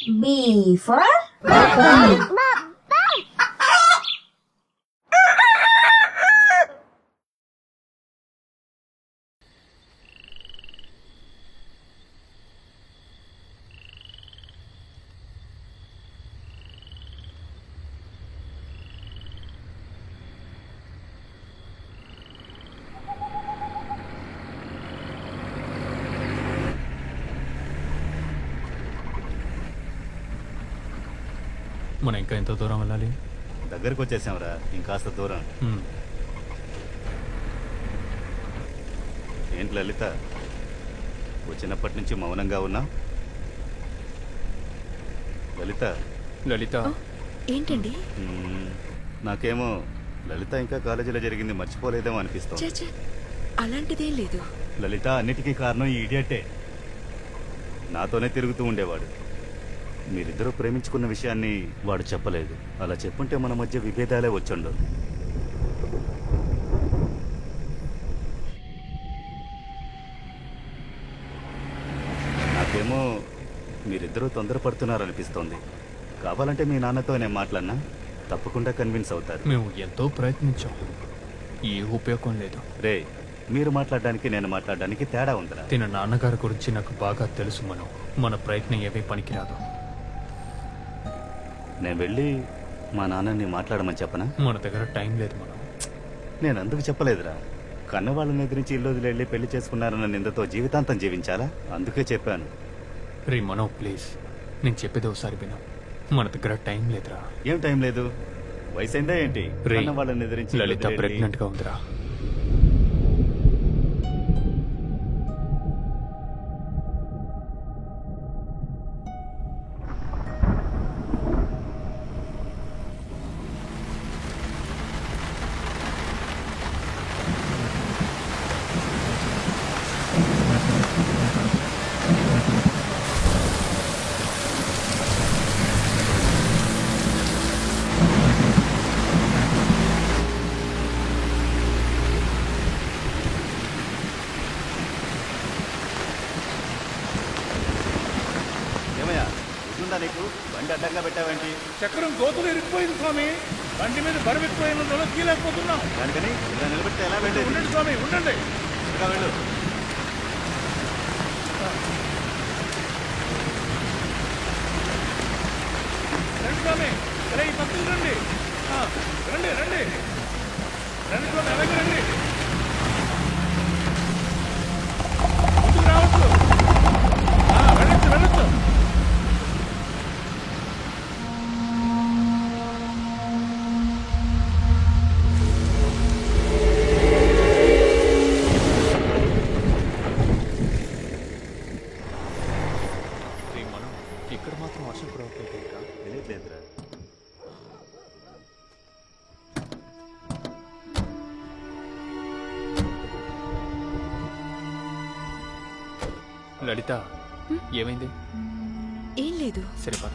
B for మనం ఇంకా ఎంత దూరం వెళ్ళాలి? దగ్గరకు వచ్చేసాంరా, ఇంకాస్త దూరం. ఏంటి లలిత, వచ్చినప్పటి నుంచి మౌనంగా ఉన్నా? లలిత లలిత ఏంటండి? నాకేమో లలిత ఇంకా కాలేజీలో జరిగింది మర్చిపోలేదేమో అనిపిస్తోంది. చచ్చా, అలాంటిదేం లేదు. లలిత అన్నిటికీ కారణం ఈ ఇడియట్టే. నాతోనే తిరుగుతూ ఉండేవాడు. మీరిద్దరూ ప్రేమించుకున్న విషయాన్ని వాడు చెప్పలేదు. అలా చెప్పుంటే మన మధ్య విభేదాలే వచ్చుండవు. నాకేమో మీరిద్దరూ తొందరపడుతున్నారనిపిస్తోంది. కావాలంటే మీ నాన్నతో నేను మాట్లాడినా తప్పకుండా కన్విన్స్ అవుతారు. మేము ఎంతో ప్రయత్నించాం, ఏ ఉపయోగం లేదు. రే, మీరు మాట్లాడడానికి నేను మాట్లాడడానికి తేడా ఉందిరా. తిన నాన్నగారి గురించి నాకు బాగా తెలుసు. మన ప్రయత్నం ఏమీ పనికిరాదు. నేను వెళ్ళి మా నాన్నని మాట్లాడమని చెప్పనా? మన దగ్గర టైం లేదు. నేను అందుకు చెప్పలేదురా. కన్నవాళ్ళని ఎదిరించి ఇల్లు వదిలి వెళ్ళి పెళ్లి చేసుకున్నారన్న నిందతో జీవితాంతం జీవించాలా? అందుకే చెప్పాను. రే ప్లీజ్, నేను చెప్పేది ఒకసారి విను. మన దగ్గర టైం లేదురా. ఏం టైం లేదు? వయసు అయిందా ఏంటి? రే, కన్నవాళ్ళని ఎదిరించి లలిత ప్రెగ్నెంట్ గా ఉందిరా. ఏమయ్యా, గుర్తుందా నీకు? బండి అడ్డంగా పెట్టావేంటి? చక్రం గోతులు ఇరిగిపోయింది స్వామి. బండి మీద బరువు ఎక్కువైనందువల్ల కీలేకపోతున్నాం. దానికని ఇలా నిలబెడితే ఎలా వెళ్ళేది? ఉండండి స్వామి, ఉండండి. ఇంకా వెళ్ళు. రండి స్వామి, ఇలా ఈ పక్కకు రండి. రండి రండి రండి స్వామి, అలాగే రండి. ముందుకు రావచ్చు. వెళ్ళొచ్చు వెళ్ళొచ్చు. ఇక్కడ మాత్రం వర్షం కురవట్లేదు. ఇంకా తెలియట్లేదురా. లలిత, ఏమైంది? ఏం లేదు. సరే పద.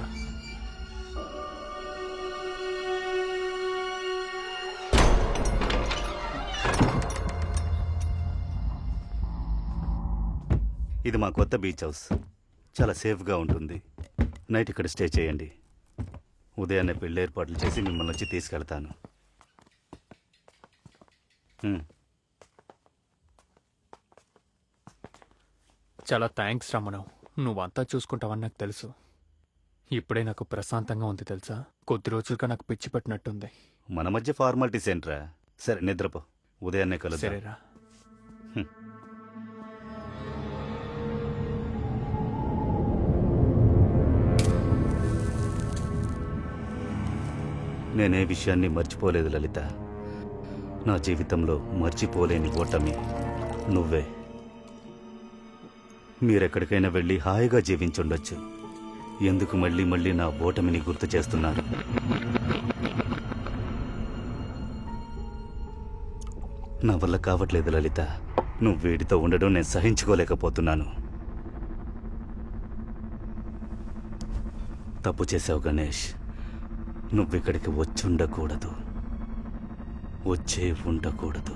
ఇది మా కొత్త బీచ్ హౌస్. చాలా సేఫ్గా ఉంటుంది. నైట్ ఇక్కడ స్టే చేయండి. ఉదయాన్నే పెళ్లి ఏర్పాట్లు చేసి మిమ్మల్ని వచ్చి తీసుకెళ్తాను. చాలా థ్యాంక్స్ రమణం. నువ్వంతా చూసుకుంటావని నాకు తెలుసు. ఇప్పుడే నాకు ప్రశాంతంగా ఉంది తెలుసా. కొద్ది రోజులుగా నాకు పిచ్చి పట్టినట్టుంది. మన మధ్య ఫార్మాలిటీస్ ఏంట్రా? సరే నిద్రపో, ఉదయాన్నే కలుద్దాం. సరేరా. నేనే విషయాన్ని మర్చిపోలేదు లలిత. నా జీవితంలో మర్చిపోలేని ఓటమి నువ్వే. మీరెక్కడికైనా వెళ్ళి హాయిగా జీవించుండొచ్చు. ఎందుకు మళ్ళీ మళ్ళీ నా ఓటమిని గుర్తు చేస్తున్నారు? నా వల్ల కావట్లేదు లలిత. నువ్వు వీడితో ఉండడం నేను సహించుకోలేకపోతున్నాను. తప్పు చేసావు గణేష్. నువ్విక్కడికి వచ్చి ఉండకూడదు, వచ్చే ఉండకూడదు.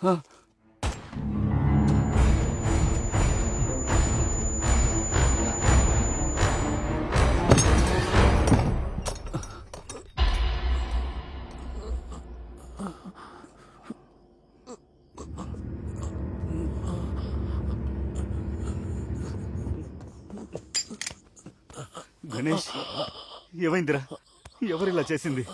గణేష్, ఏమైందిరా? ఎవరిలా చేసింది?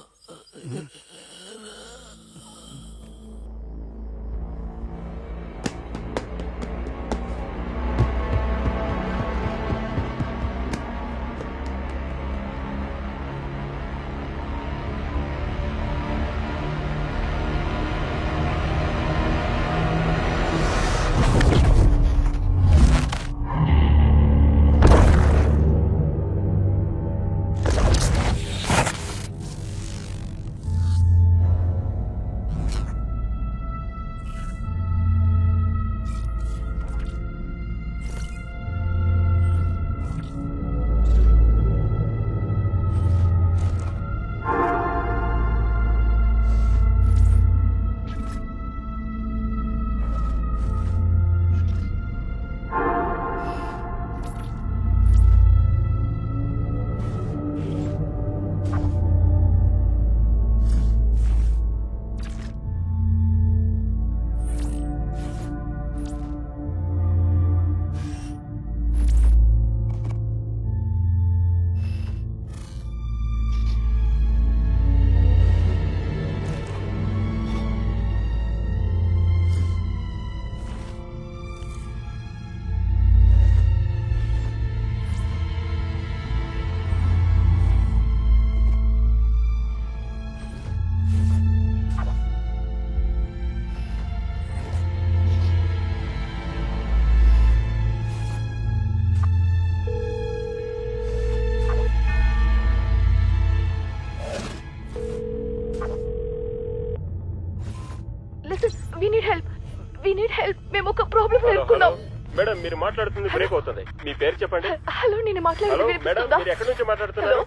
మేము ఒక ప్రాబ్లం ఎదుర్కొన్నాం. మేడం మీరు మాట్లాడుతుంది బ్రేక్ అవుతుంది. మీ పేరు చెప్పండి. హలో, నేను హలో మేడం, మీరు ఎక్కడి నుంచి మాట్లాడుతున్నారు?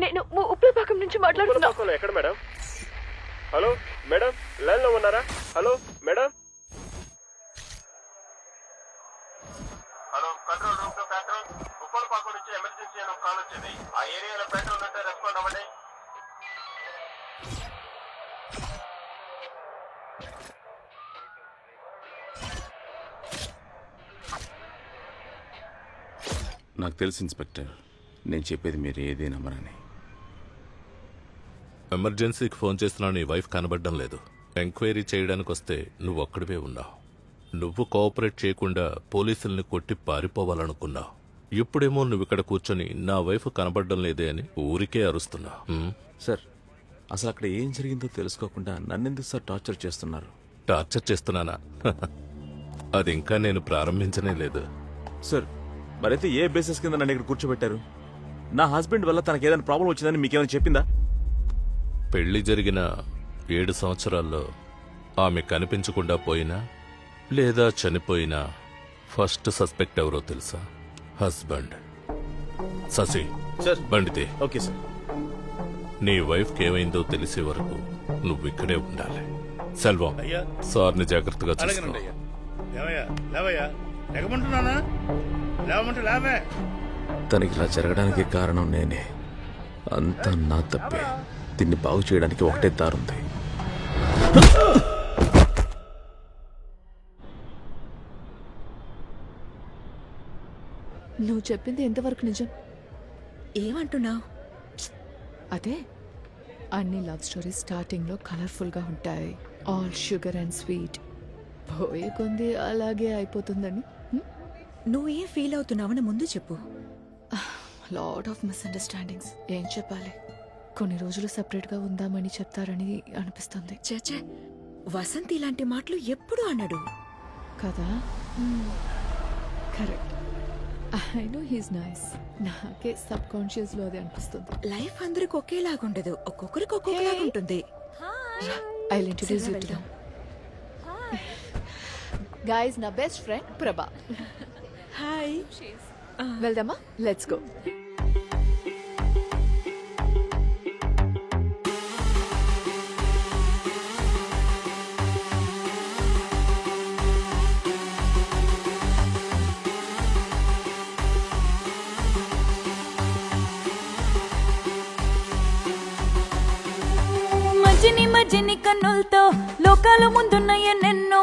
నేను ఉప్పలపాకం నుంచి మాట్లాడుతున్నా. ఉప్పలపాకంలో ఎక్కడ మేడం? హలో మేడం, లైన్ లో ఉన్నారా? Hello madam. Hello control room to control. Uppalapakam నుంచి ఎమర్జెన్సీ అని ఒక కాల్ వచ్చింది. ఆ ఏరియాలో పెట్రోల్ ఉంటే రెస్పాండ్ అవ్వండి. నాకు తెలుసు ఇన్స్పెక్టర్, నేను చెప్పేది మీరు ఏదే నమ్మరని. ఎమర్జెన్సీకి ఫోన్ చేస్తున్నా నీ వైఫ్ కనబడడం లేదు. ఎంక్వైరీ చేయడానికి వస్తే నువ్వు ఒక్కడివే ఉన్నావు. నువ్వు కోఆపరేట్ చేయకుండా పోలీసుల్ని కొట్టి పారిపోవాలనుకున్నావు. ఇప్పుడేమో నువ్వు ఇక్కడ కూర్చొని నా వైఫ్ కనబడడం లేదే అని ఊరికే అరుస్తున్నావు. సార్, అసలు అక్కడ ఏం జరిగిందో తెలుసుకోకుండా నన్నెందుకు సార్ టార్చర్ చేస్తున్నారు? టార్చర్ చేస్తున్నానా? అది ఇంకా నేను ప్రారంభించనే లేదు. సార్, మరైతే ఏ బేసిస్ కింద నన్ను ఇక్కడ కూర్చోబెట్టారు? నా హస్బెండ్ వల్ల తనకి ఏదైనా ప్రాబ్లం వచ్చిందని మీకేమైనా చెప్పిందా? పెళ్లి జరిగిన 7 సంవత్సరాల్లో ఆమె కనిపించకుండా పోయినా లేదా చనిపోయినా ఫస్ట్ సస్పెక్ట్ ఎవరో తెలుసా? హస్బెండ్. శశి, సార్ బండితే. Okay sir. నీ వైఫ్కి ఏమైందో తెలిసే వరకు నువ్వు ఇక్కడే ఉండాలి. సెల్వం, అయ్యా. సార్ని జాగ్రత్తగా చూసుకో. అలాగేనండి అయ్యా. లేవయ్యా, లేవయ్యా. లేకమంటున్నానా? లేవమంటే లేవే. తనకి ఇలా జరగడానికి కారణం నేనే. అంతా నా తప్పే. దీన్ని బాగు చేయడానికి ఒకటే దారుంది. నువ్వు చెప్పింది ఎంతవరకు నిజం? ఏమంటున్నావు? అదే, అన్ని లవ్ స్టోరీస్ స్టార్టింగ్లో కలర్ఫుల్గా ఉంటాయి. All sugar and sweet. పోయే కొంది అలాగే అయిపోతుందని. నువ్వేం ఫీల్ అవుతున్నావని ముందు చెప్పు. Lot of misunderstandings. ఏం చెప్పాలి? కొన్ని రోజులు సపరేట్గా ఉందామని చెప్తారని అనిపిస్తుంది. చచ్చే, వసంత్ ఇలాంటి మాటలు ఎప్పుడు అన్నాడు కదా? Correct. I know he's nice. నాకే సబ్ కాన్షియస్ లో అది అనిపిస్తుంది. లైఫ్ అందరికి ఒకేలాగుండదు, ఒక్కొక్కరికి ఒక్కొక్కలాగుంటుంది. I will introduce you to them. Guys, నా బెస్ట్ ఫ్రెండ్ ప్రభా. హాయ్. వెళ్దామా? Let's go. మజిని మజిని కన్నులతో లోకాల ముందున్న ఎన్నెన్నో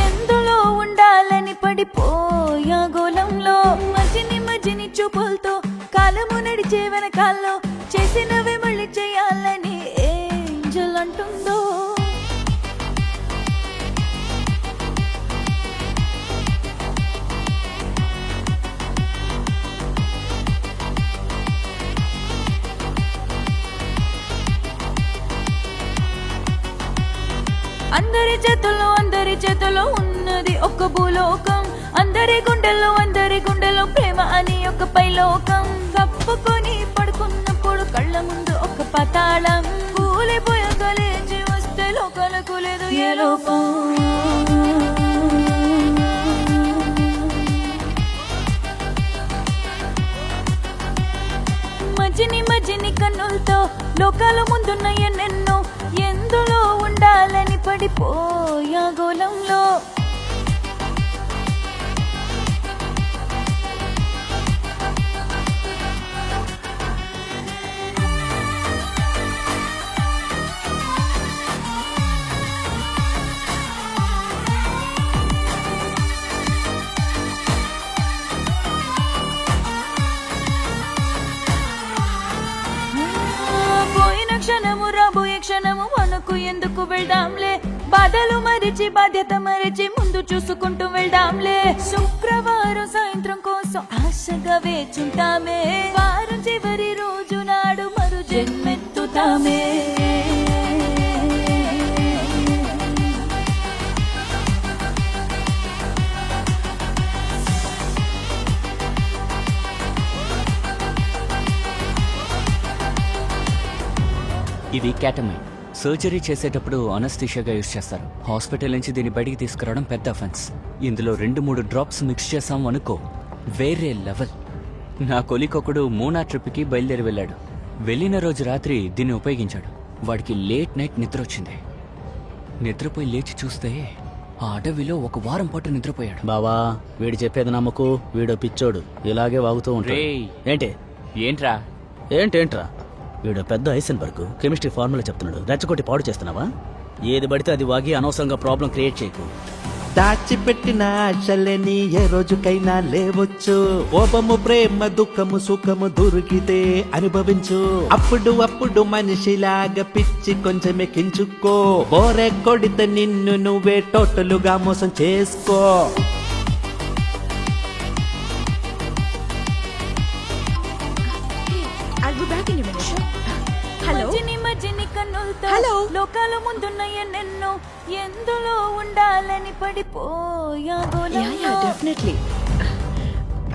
ఎందులో ఉండాలని పడిపోయా గోళంలో మజిని మజిని చూపులతో కాలము నడిచే వెనకాల్లో చేసినవి మళ్ళీ చేయాలని ఏంజల్ అంటుందో అందరి చేతుల్లో ఉన్నది ఒక భూలోకం అందరి గుండెల్లో ప్రేమ అని ఒక పైలోకం కప్పుకొని పడుకున్నప్పుడు కళ్ళ ముందు ఒక పతాళం కూలిపోయాక లేచి వస్తే లోకాలకు లేదు ఏ లోపం మజిని కన్నులతో లోకాల ముందున్న ఎన్నెన్నో ఎందులో ఉండాలని పడిపోయా గోళంలో రాబోయే క్షణము మనకు ఎందుకు వెళ్దాంలే బాధలు మరిచి బాధ్యత మరిచి ముందు చూసుకుంటూ వెళ్దాంలే శుక్రవారం సాయంత్రం కోసం ఆశగా వేచుంటామే వారం చివరి రోజు నాడు మరు జన్మెత్తుతామే ఇది క్యాటమైన్. సర్జరీ చేసేటప్పుడు అనస్థీషియాగా యూజ్ చేస్తారు. హాస్పిటల్ నుంచి దీన్ని బయటికి తీసుకురావడం పెద్ద అఫెన్స్. ఇందులో 2-3 డ్రాప్స్ మిక్స్ చేసాం అనుకో వేరే లెవెల్. నా కొలికొకడు మూనా ట్రిప్కి బయలుదేరి వెళ్ళాడు. వెళ్ళిన రోజు రాత్రి దీన్ని ఉపయోగించాడు. వాడికి లేట్ నైట్ నిద్ర వచ్చింది. నిద్రపోయి లేచి చూస్తే ఆ అడవిలో 1 వారం పాటు నిద్రపోయాడు. బావా వీడు చెప్పేది నమ్మకు, వీడో పిచ్చోడు, ఇలాగే వాగుతూ ఉంటాడు. ఏంట్రా వీడు పెద్ద ఐసెన్బర్గ్ కెమిస్ట్రీ ఫార్ములా చెప్తున్నాడు. రెచ్చగొట్టి పాడు చేస్తున్నావా? ఏది పడితే అది వాగి అనవసరంగా ప్రాబ్లం క్రియేట్ చేయకు. దాచిపెట్టిన ఆశలని ఏ రోజుకైనా లేవచ్చు. కోపము ప్రేమ దుఃఖము సుఖము దొరికితే అనుభవించు. అప్పుడు మనిషిలాగా పిచ్చి కొంచెం ఎక్కించుకో. బోరె కొడితే నిన్ను నువ్వే టోటలుగా మోసం చేసుకో. హలో లోకాల ముందున్న ఎన్నెన్నో ఎందులో ఉండాలని పడిపోయా గోళంలో definitely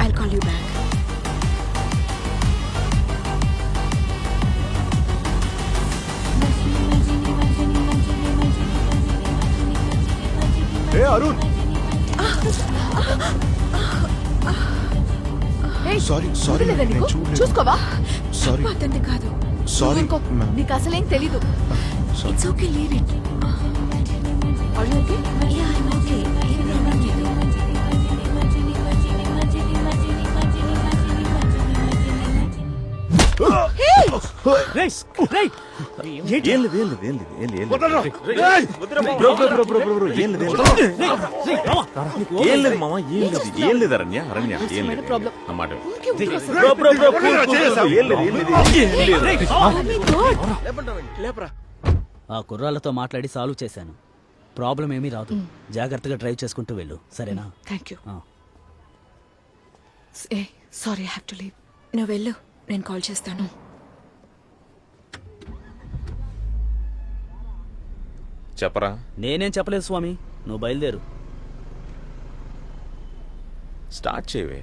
I'll call you back. Arun sorry చూసుకోవా? అతన్ని కాదు. నీకు అసలేం తెలీదు. It's okay, leave it. Are you okay? Yeah, I'm okay. ఆ కుర్రాళ్ళతో మాట్లాడి సాల్వ్ చేశాను. ప్రాబ్లం ఏమీ రాదు. జాగ్రత్తగా డ్రైవ్ చేసుకుంటూ వెళ్ళు, సరేనా? Thank you. Sorry, I have to leave. నువ్వు వెళ్ళు, నేను కాల్ చేస్తాను. చెప్పరా? నేనేం చెప్పలేదు స్వామి, నువ్వు బయలుదేరు. స్టార్ట్ చేయవే.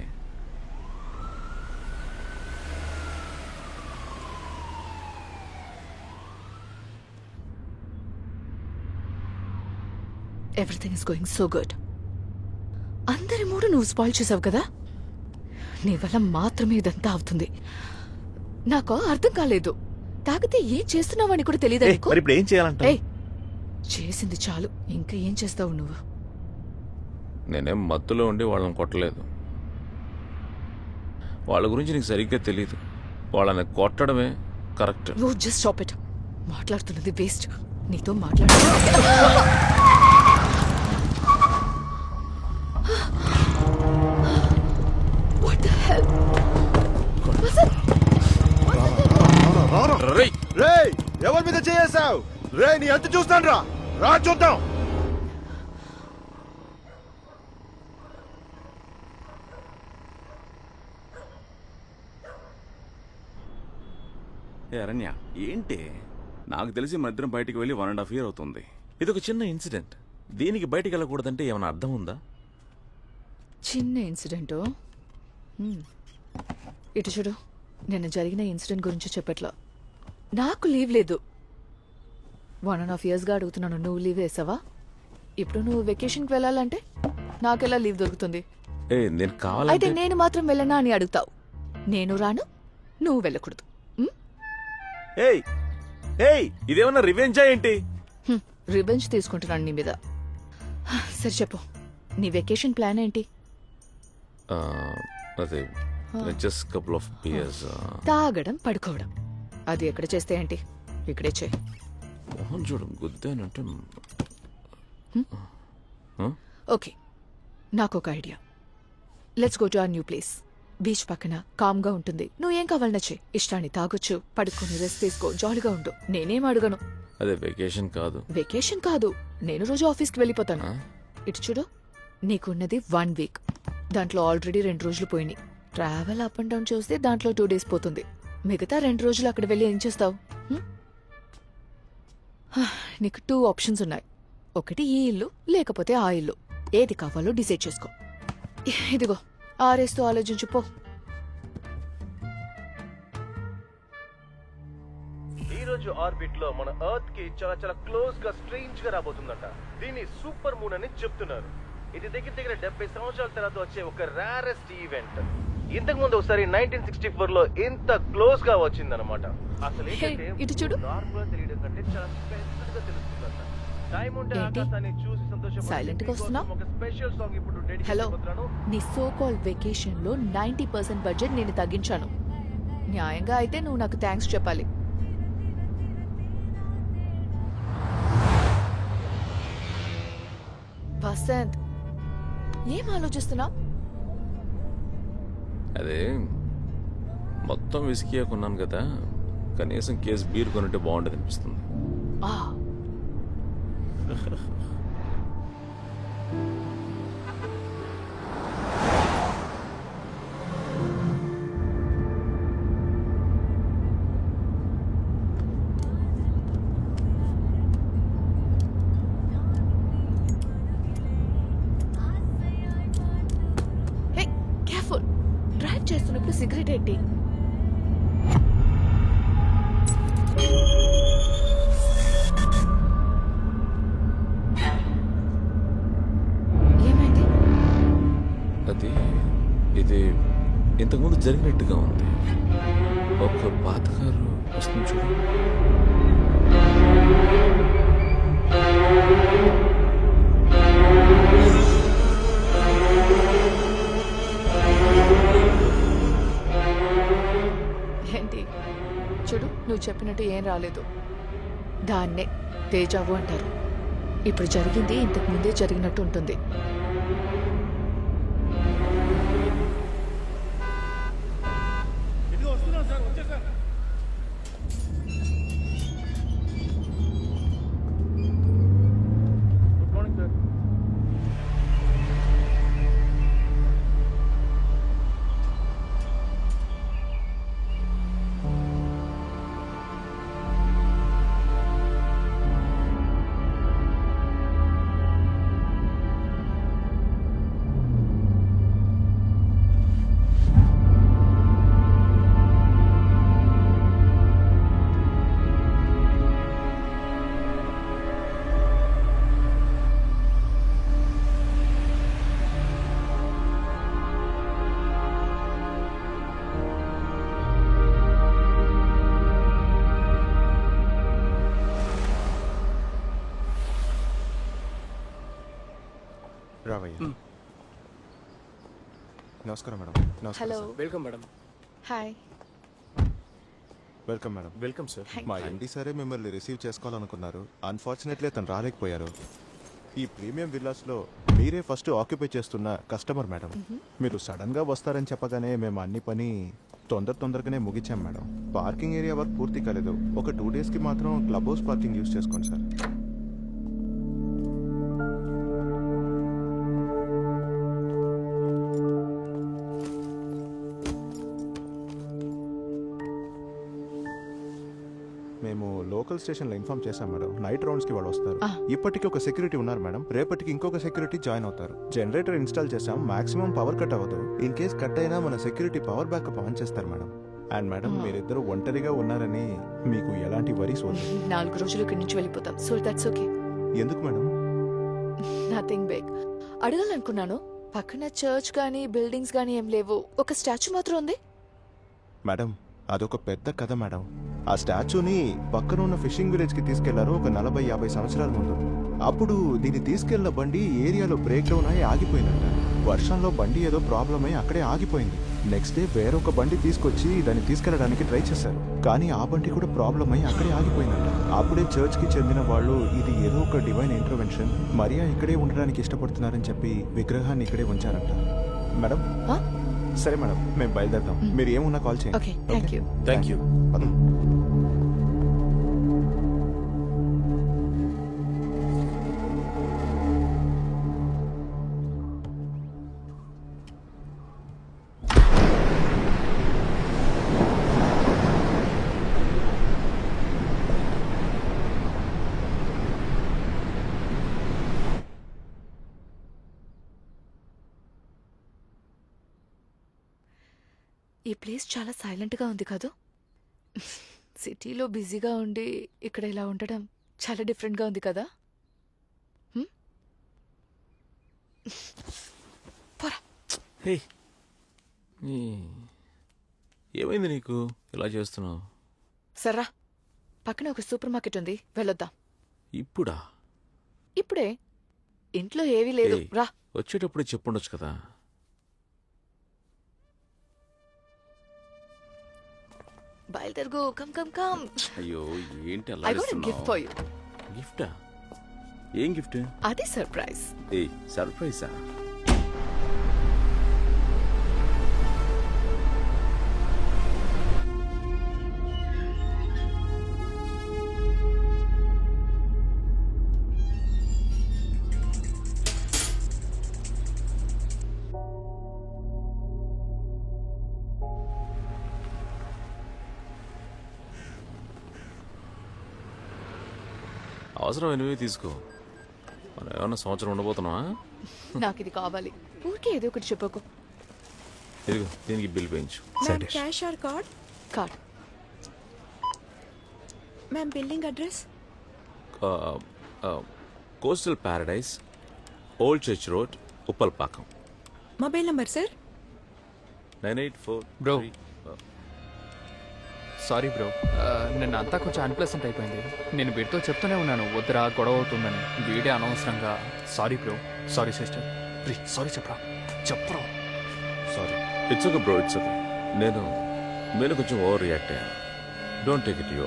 Everything is going so good. అందరి మూడు నువ్వు స్పాయిల్ చేసావు కదా. నీ వల్ల మాత్రమే ఇదంతా అవుతుంది. నాకు అర్థం కాలేదు. తాగితే ఏం చేస్తున్నావని కూడా తెలియదు. ఏం చేయాలంటే చేసింది చాలు, ఇంకా ఏం చేస్తావు నువ్వు? నేనేం మత్తులో ఉండి వాళ్ళని కొట్టలేదు. వాళ్ళ గురించి నీకు సరిగ్గా తెలియదు. వాళ్ళని కొట్టడమే కరెక్ట్. నువ్వు జస్ట్ స్టాప్ ఇట్. మాట్లాడుతున్నది వేస్ట్. నీతో మాట్లాడు. What the hell? వసంత్! రేయ్ ఎవరి మీద చేసావు? రే నీ ఎంత చూస్తాను రా, రా చూద్దాం. అరణ్య ఏంటి? నాకు తెలిసి మన ఇద్దరం బయటికి వెళ్ళి 1.5 years అవుతుంది. ఇది ఒక చిన్న ఇన్సిడెంట్. దీనికి బయటికి వెళ్ళకూడదంటే ఏమైనా అర్థం ఉందా? చిన్న ఇన్సిడెంట్. ఇటు చూడు, నిన్న జరిగిన ఇన్సిడెంట్ గురించి చెప్పట్లా. నాకు లీవ్ లేదు. 1.5 yearsగా అడుగుతున్నాను, నువ్వు లీవ్ వేసావా? ఇప్పుడు నువ్వు వెకేషన్కి వెళ్ళాలంటే నాకెలా లీవ్ దొరుకుతుంది? నేను అయితే కావాలంటే నేను మాత్రం వెళ్ళనా అని అడుగుతావు. నేను రాను, నువ్వు వెళ్ళకూడదు. ఏయ్ ఏయ్ ఇదేమన్నా రివెంజా ఏంటి? రివెంజ్ తీసుకుంటున్నాను నీ మీద. సరే చెప్పు, నీ వెకేషన్ ప్లాన్ ఏంటి? అదే జస్ట్ కపుల్ ఆఫ్ బియర్స్. తాగడం, పడుకోవడం. అది ఎక్కడ చేస్తే ఏంటి, ఇక్కడే చేయి. మోహన్ చూడు గుద్దానంటే. ఓకే, నాకు ఒక idea. Let's go to our new place. Beach పక్కన కామ్గా ఉంటుంది. నువ్వు ఏం కావాలన్నా చెయ్యి. ఇష్టాన్ని తాగొచ్చు, పడుకొని రెస్ట్ తీసుకో, జాలీగా ఉండు. నేనేం అడగను. అదే వెకేషన్ కాదు. వెకేషన్ కాదు, నేను రోజు ఆఫీస్కి వెళ్ళిపోతాను. ఇటు చూడు, నీకున్నది 1 week. దాంట్లో ఆల్రెడీ 2 రోజులు పోయినాయి. ట్రావెల్ అప్ అండ్ డౌన్ చూస్తే దాంట్లో 2 days పోతుంది. మిగతా 2 రోజులు అక్కడ వెళ్ళి ఏం చేస్తావు? నీకు 2 options ఉన్నాయి. ఒకటి ఈ ఇల్లు, లేకపోతే ఆ ఇల్లు. ఏది కావాలో డిసైడ్ చేసుకో. ఇదిగో ఆరేస్తూ ఆలోచించు పో. ఈ రోజు ఆర్బిట్ లో మన ఎర్త్ కి చాలా చాలా క్లోజ్ గా స్ట్రేంజ్ గా రాబోతుందంట. దీన్ని సూపర్ మూన్ అని చెప్తున్నారు. ఇది దగ్గర 70 సంవత్సరాల తర్వాత వచ్చే ఒక రేరెస్ట్ ఈవెంట్. ఇంతకు ముందు ఒకసారి 1964 లో ఇంత క్లోజ్ గా వచ్చిందనమాట. అసలు ఇటు చూడు, నార్మల్ తెలియడం కంటే చాలా స్పెషల్ గా తెలుస్తుందంట. టైం ఉంటే ఆకాశాన్ని చూసి సైలెంట్ గా వస్తున్నావు. ఒక స్పెషల్ సాంగ్ ఇప్పుడు డెడికేట్ హలో, చేస్తున్నాను. నీ సో కాల్ వెకేషన్ లో 90% బడ్జెట్ నేను తగ్గించాను. న్యాయంగా అయితే నువ్వు నాకు థ్యాంక్స్ చెప్పాలి. వసంత్, ఏం ఆలోచిస్తున్నా? అదే మొత్తం విసికి కొన్నాను కదా, కనీసం కేసు బీర్ కొనుంటే బాగుండేది అనిపిస్తుంది. కేర్ఫుల్, డ్రైవ్ చేస్తున్నప్పుడు సిగరెట్ ఏంటి? ఏమైంది? అది ఇది ఇంతకుముందు జరిగినట్టుగా ఉంది. ఒక పాత కారు వస్తుంది చూడు. ఏంటి? చూడు, నువ్వు చెప్పినట్టు ఏం రాలేదు. దాన్నే తేజావు అంటారు. ఇప్పుడు జరిగింది ఇంతకు ముందే జరిగినట్టు ఉంటుంది. ఇదిగో వస్తున్నాను సార్, వచ్చేసాను. Good morning sir. నమస్కారం madam. Hello, welcome madam. Hi. Welcome madam. Welcome sir. మా ఎండి సరే మిమ్మల్ని రిసీవ్ చేసుకోవాలనుకున్నారు. అన్ఫార్చునేట్లీ తను రాలేకపోయారు. ఈ ప్రీమియం విల్లాస్లో మీరే ఫస్ట్ ఆక్యుపై చేస్తున్న కస్టమర్ మేడం. మీరు సడన్గా వస్తారని చెప్పగానే మేము అన్ని పని తొందరగానే ముగించాం మేడం. పార్కింగ్ ఏరియా వర్క్ పూర్తి కాలేదు. ఒక 2 డేస్కి మాత్రం క్లబ్ హౌస్ పార్కింగ్ యూజ్ చేసుకోండి సార్. మేము లోకల్ స్టేషన్లో ఇన్ఫార్మ్ చేశాం మేడం. నైట్ రౌండ్స్కి వాళ్ళు వస్తారు. ఇప్పటికీ ఒక సెక్యూరిటీ ఉన్నారు మేడం. రేపటికి ఇంకొక సెక్యూరిటీ జాయిన్ అవుతారు. జనరేటర్ ఇన్స్టాల్ చేసాం. మాక్సిమం పవర్ కట్ అవ్వదు. ఇన్ కేస్ కట్ అయినా మన సెక్యూరిటీ పవర్ బ్యాకప్ ఆన్ చేస్తారు మేడం. అండ్ మేడం మీరిద్దరు ఒంటరిగా ఉన్నారని మీకు ఎలాంటి వరీస్ వద్దు. 4 రోజులు ఇక్కడి నుంచి వెళ్ళిపోతాం. So that's okay. ఎందుకు మేడం? Nothing big. అడగాలనుకున్నాను. పక్కన చర్చ్ గానీ బిల్డింగ్స్ గానీ ఏం లేవు. ఒక స్టాచ్యూ మాత్రం ఉంది. మేడం అదొక పెద్ద కథ మేడం. ఆ స్టాచ్యూని పక్కన ఉన్న ఫిషింగ్ విలేజ్కి తీసుకెళ్లారు ఒక 40-50 సంవత్సరాల ముందు. అప్పుడు దీన్ని తీసుకెళ్లిన బండి ఏరియాలో బ్రేక్ డౌన్ అయి ఆగిపోయిందంట. వర్షంలో బండి ఏదో ప్రాబ్లం అయి అక్కడే ఆగిపోయింది. నెక్స్ట్ డే వేరొక బండి తీసుకొచ్చి దాన్ని తీసుకెళ్లడానికి ట్రై చేశారు. కానీ ఆ బండి కూడా ప్రాబ్లం అయి అక్కడే ఆగిపోయిందంట. అప్పుడే చర్చ్కి చెందిన వాళ్ళు ఇది ఏదో ఒక డివైన్ ఇంటర్వెన్షన్, మరియా ఇక్కడే ఉండడానికి ఇష్టపడుతున్నారని చెప్పి విగ్రహాన్ని ఇక్కడే ఉంచారంట. మేడం సరే మేడం మేము బయలుదేరుతాం. మీరు ఏమున్నా కాల్ చేయండి. Okay, thank you. Thank you. ఈ ప్లేస్ చాలా సైలెంట్గా ఉంది కాదు? సిటీలో బిజీగా ఉండి ఇక్కడ ఇలా ఉండడం చాలా డిఫరెంట్గా ఉంది కదా? హే, ఏమైంది నీకు ఇలా చేస్తున్నావు? సర్రా, పక్కన ఒక సూపర్ మార్కెట్ ఉంది, వెళ్ళొద్దాం. ఇప్పుడా? ఇప్పుడే. ఇంట్లో ఏవీ లేదు. ఏయ్, రా. వచ్చేటప్పుడు చెప్పుండొచ్చు కదా. బయలుదేరుగో. Come come come. అయ్యో ఏంటి అలా I got gift for you. గిఫ్టా? ఏం గిఫ్ట్? అది సర్ప్రైజ్. ఏయ్, సర్ప్రైజా? అవసరమైనవి తీసుకో. మనం ఏమన్నా సంవత్సరం ఉండబోతున్నావా? నాకు ఇది కావాలి. ఊరికే ఏదో ఒకటి చెప్పకు. ఇదిగో దీనికి బిల్ వేయించు. Ma'am cash or card? Card. Ma'am building address? Coastal paradise, old church road, Uppalpakam. Mobile number sir? 984. Bro sorry bro, నిన్న అంతా కొంచెం అన్ప్లెసెంట్ అయిపోయింది. నేను వీడితో చెప్తూనే ఉన్నాను వద్దురా గొడవ అవుతుందని. వీడే అనవసరంగా. Sorry bro. Sorry sister. Please sorry చెప్పరా. Sorry. It's okay bro, it's okay. నేను కొంచెం ఓవర్ రియాక్ట్ అయ్యాను. Don't take it you.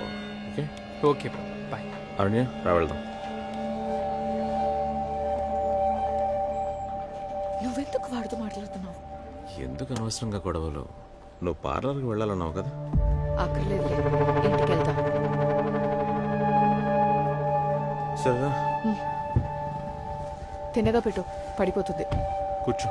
Okay okay bro, bye. Aranya రా వెళ్దాం. నువ్వెందుకు వాడితో మాట్లాడుతున్నావు? ఎందుకు అనవసరంగా గొడవలు? నువ్వు పార్లర్కి వెళ్ళాలన్నావు కదా. అక్కర్లేదులే, ఇంటికి వెళ్దాం. సరేరా. తిన్నగా పెట్టు, పడిపోతుంది. కూర్చో.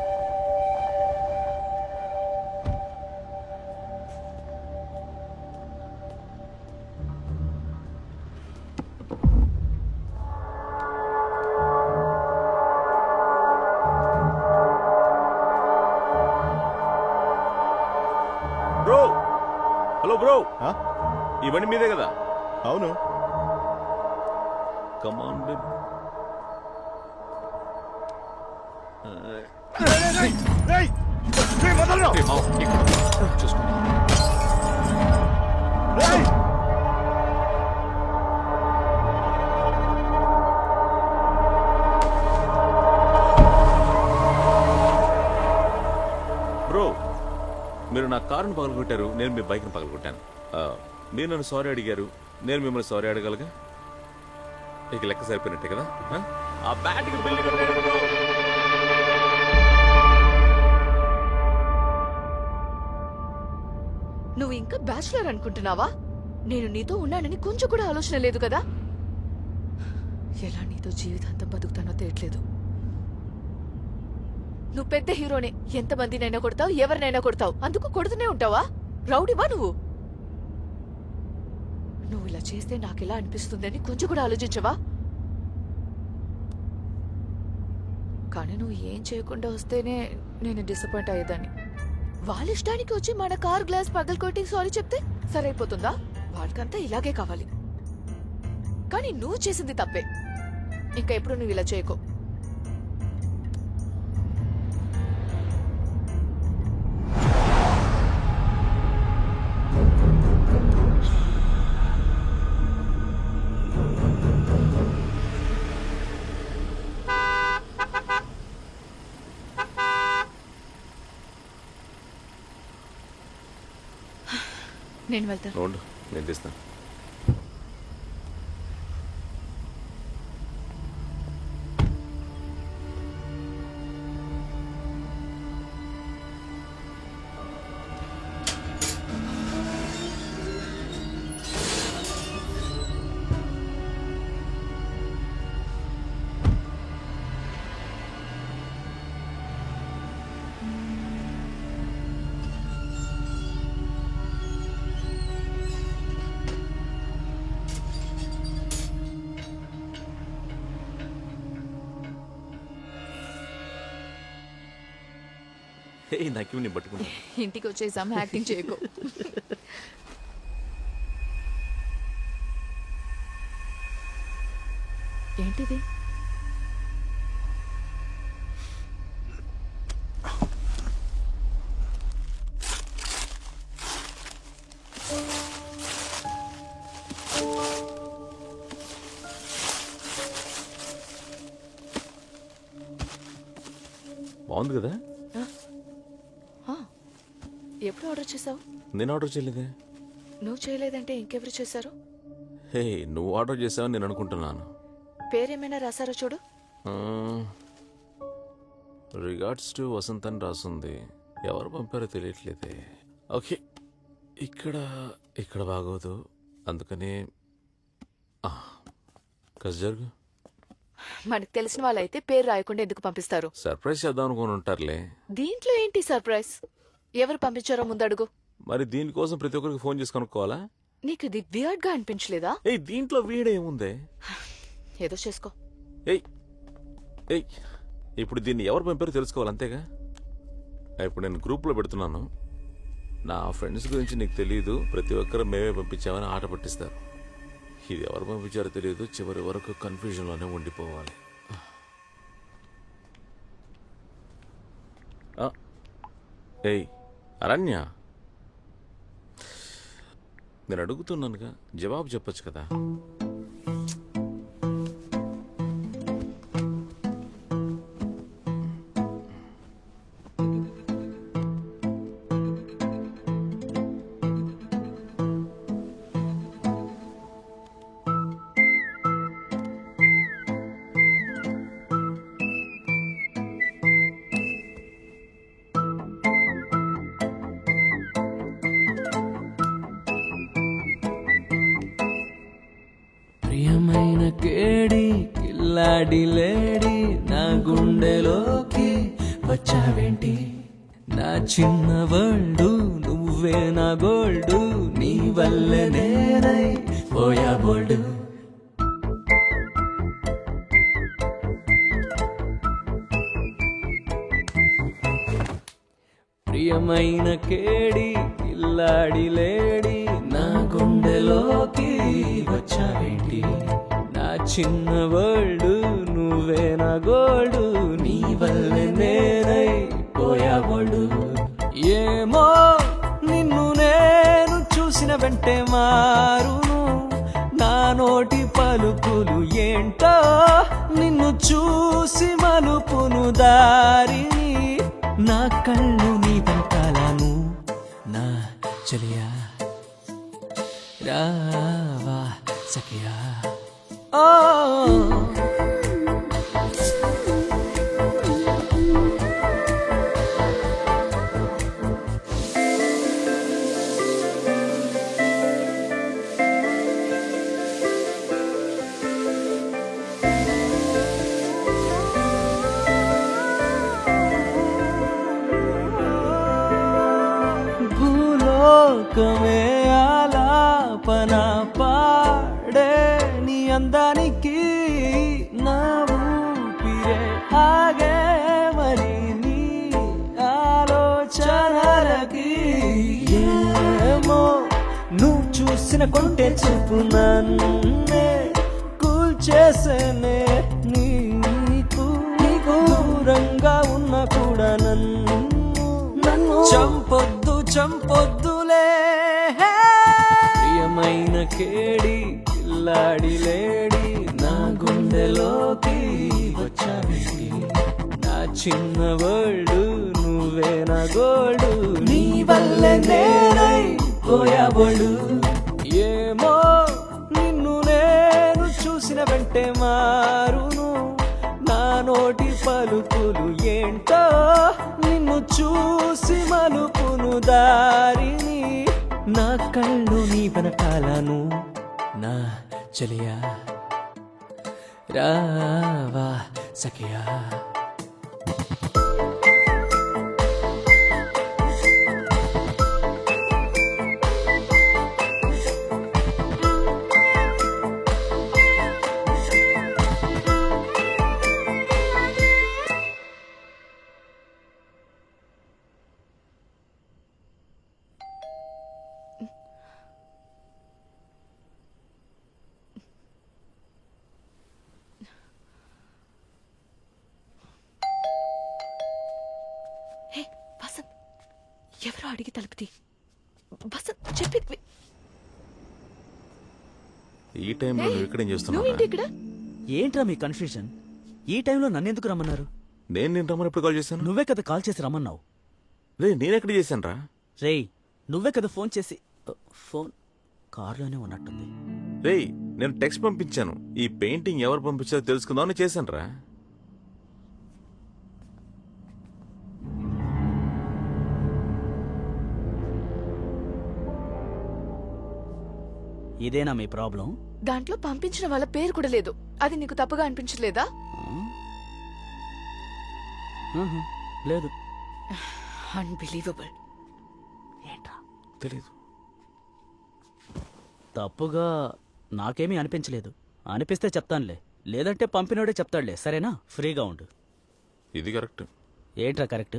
Bro, hello bro. ఈ బండి మీదే కదా? అవును. కమాన్ బేబ్. చూసుకోండి. బ్రో, మీరు నా కారును పగలగొట్టారు, నేను మీ బైక్ని పగలగొట్టాను. మీరు నన్ను సారీ అడిగారు, నేను మిమ్మల్ని సారీ అడగలగా. ఇక లెక్క సరిపోయినట్టే కదా. ఆ బ్యాట్కి బిల్లు కట్టాడు. నువ్వు ఇంకా బ్యాచులర్ అనుకుంటున్నావా? నేను నీతో ఉన్నానని కొంచెం కూడా ఆలోచన లేదు కదా. ఎలా నీతో జీవితాంతం బతుకుతానో తెలియట్లేదు. నువ్వు పెద్ద హీరోనే, ఎంతమందినైనా కొడతావు, ఎవరినైనా కొడతావు, అందుకు కొడుతూనే ఉంటావా? రౌడీవా నువ్వు? నువ్వు ఇలా చేస్తే నాకెలా అనిపిస్తుందని కొంచెం కూడా ఆలోచించవా? కానీ నువ్వు ఏం చేయకుండా వస్తేనే నేను డిసప్పాయింట్ అయ్యేదాన్ని. వాళ్ళ ఇష్టానికి వచ్చి మన కార్ గ్లాస్ పగలకొట్టి సారీ చెప్తే సరైపోతుందా? వాళ్ళకంతా ఇలాగే కావాలి. కానీ నువ్వు చేసింది తప్పే. ఇంకా ఎప్పుడు నువ్వు ఇలా చేయకో. నేను వెళ్తాను. నేను తీస్తాను. నాకు నీ పట్టుకుంటా. ఇంటికి వచ్చేసాం, యాక్టింగ్ చేయకు. ఏంటిది? బాగుంది కదా. ఎప్పుడు ఆర్డర్ చేసావు? నేను ఆర్డర్ చేయలేదే. నువ్వు చేయలేదంటే ఇంకెవరు చేశారు? హే, నువ్వు ఆర్డర్ చేసావని నేను అనుకుంటున్నాను. పేరేమైనా రాసారో చూడు. రిగార్డ్స్ టు వసంత్ అని రాసుంది. ఎవరు పంపారో తెలియట్లేదే. ఓకే, ఇక్కడ బాగోదు, అందుకని కస్ జరుగు. మనకు తెలిసిన వాళ్ళైతే పేరు రాయకుండా ఎందుకు పంపిస్తారు? సర్ప్రైజ్ చేద్దాం అనుకుని ఉంటారులే. దీంట్లో ఏంటి సర్ప్రైజ్? ఎవరు పంపించారో ముందు అడుగు. మరి దీనికోసం ప్రతి ఒక్కరికి ఫోన్ చేసి కనుక్కోవాలా? నీకు ఇది వియర్డ్ గా అనిపించలేదా? దీంట్లో వీడేముంది? ఏదో చేసుకో. ఇప్పుడు దీన్ని ఎవరు పంపారో తెలుసుకోవాలి, అంతేగా. ఇప్పుడు నేను గ్రూప్లో పెడుతున్నాను. నా ఫ్రెండ్స్ గురించి నీకు తెలియదు, ప్రతి ఒక్కరు మేమే పంపించామని ఆట పట్టిస్తారు. ఇది ఎవరు పంపించారో తెలియదు, చివరి వరకు కన్ఫ్యూజన్లోనే ఉండిపోవాలి. అరణ్య, నేను అడుగుతున్నానుగా, జవాబు చెప్పొచ్చు కదా. ప్రియమైన కేడి కిల్లాడి లేడి నా గుండెలోకి వచ్చావేంటి? నా చిన్న వరల్డు నువ్వే నా గోల్డు, నీ వల్లే నేనై పోయా బోల్డు. ప్రియమైన కేడి కిల్లాడి లేడి నా గుండెలోకి వచ్చావేంటి? నా చిన్న వరల్డు నువ్వే నా గోల్డు, నీ వల్లే నేనై పోయా బోల్డు. ఏమో నిన్ను నేను చూసిన వెంటే మారును నా నోటి పలుకులు, ఏంటో నిన్ను చూసి మలుపును దారిని, నా కళ్ళు నీ వెంకాలను నా చలియా రావా సఖియా భూలోకమే ఆలాపన పాడే నీ అందానికి నా ఊపిరే ఆగే మరి నీ ఆలోచనలకి ఏమో నువ్వు చూసిన కొంటే చూపు నన్నే కూల్చేసేనే నీకు దూరంగా ఉన్న కూడా నన్ను చంపొద్దు చంపొద్దులే ప్రియమైన కేడి కిల్లాడి లేడి నా గుండెలోకి వచ్చావేంటి నా చిన్న వరల్డ్ నువ్వే నా గోల్డ్ నీ వల్లే నేనై పోయాబోడు ఏమో నిన్ను నేను చూసిన వెంటే మారును నా నోటి పలుకులు ఏంటో నిన్ను చూసి మలుపును దారిని నా కళ్ళు నీ వెనకాలను నా చెలియా రావా సఖియా హే వసంత్, ఎవరో అడిగి తలుపుతి. వసంత్ చెప్పి ఈ టైంలో నువ్వు ఇక్కడేం చేస్తున్నావు? నువ్వేంటి ఇక్కడ? ఏంట్రా మీ కన్ఫ్యూజన్? ఈ టైంలో నన్నెందుకు రమ్మన్నారు? నేను నిన్ను రమ్మని ఎప్పుడు కాల్ చేశాను? నువ్వే కదా కాల్ చేసి రమ్మన్నావు. రే నేనెక్కడ చేశాను రా? రేయ్ నువ్వే కదా ఫోన్ చేసి ఫోన్ కార్లోనే ఉన్నట్టుంది. రేయ్ నేను టెక్స్ట్ పంపించాను. ఈ పెయింటింగ్ ఎవరు పంపించారో తెలుసుకుందామని చేశాను రా. ఇదేనా మీ ప్రాబ్లం? దాంట్లో పంపించిన వాళ్ళ పేరు కూడా లేదు. అది నీకు తప్పుగా అనిపించలేదా? లేదు. అన్బిలీవబుల్. ఏంట్రా తెలీదు. తప్పుగా నాకేమీ అనిపించలేదు. అనిపిస్తే చెప్తానులే, లేదంటే పంపినోడే చెప్తాడులే. సరేనా? ఫ్రీగా ఉండు. ఇది కరెక్ట్. ఏంట్రా కరెక్ట్?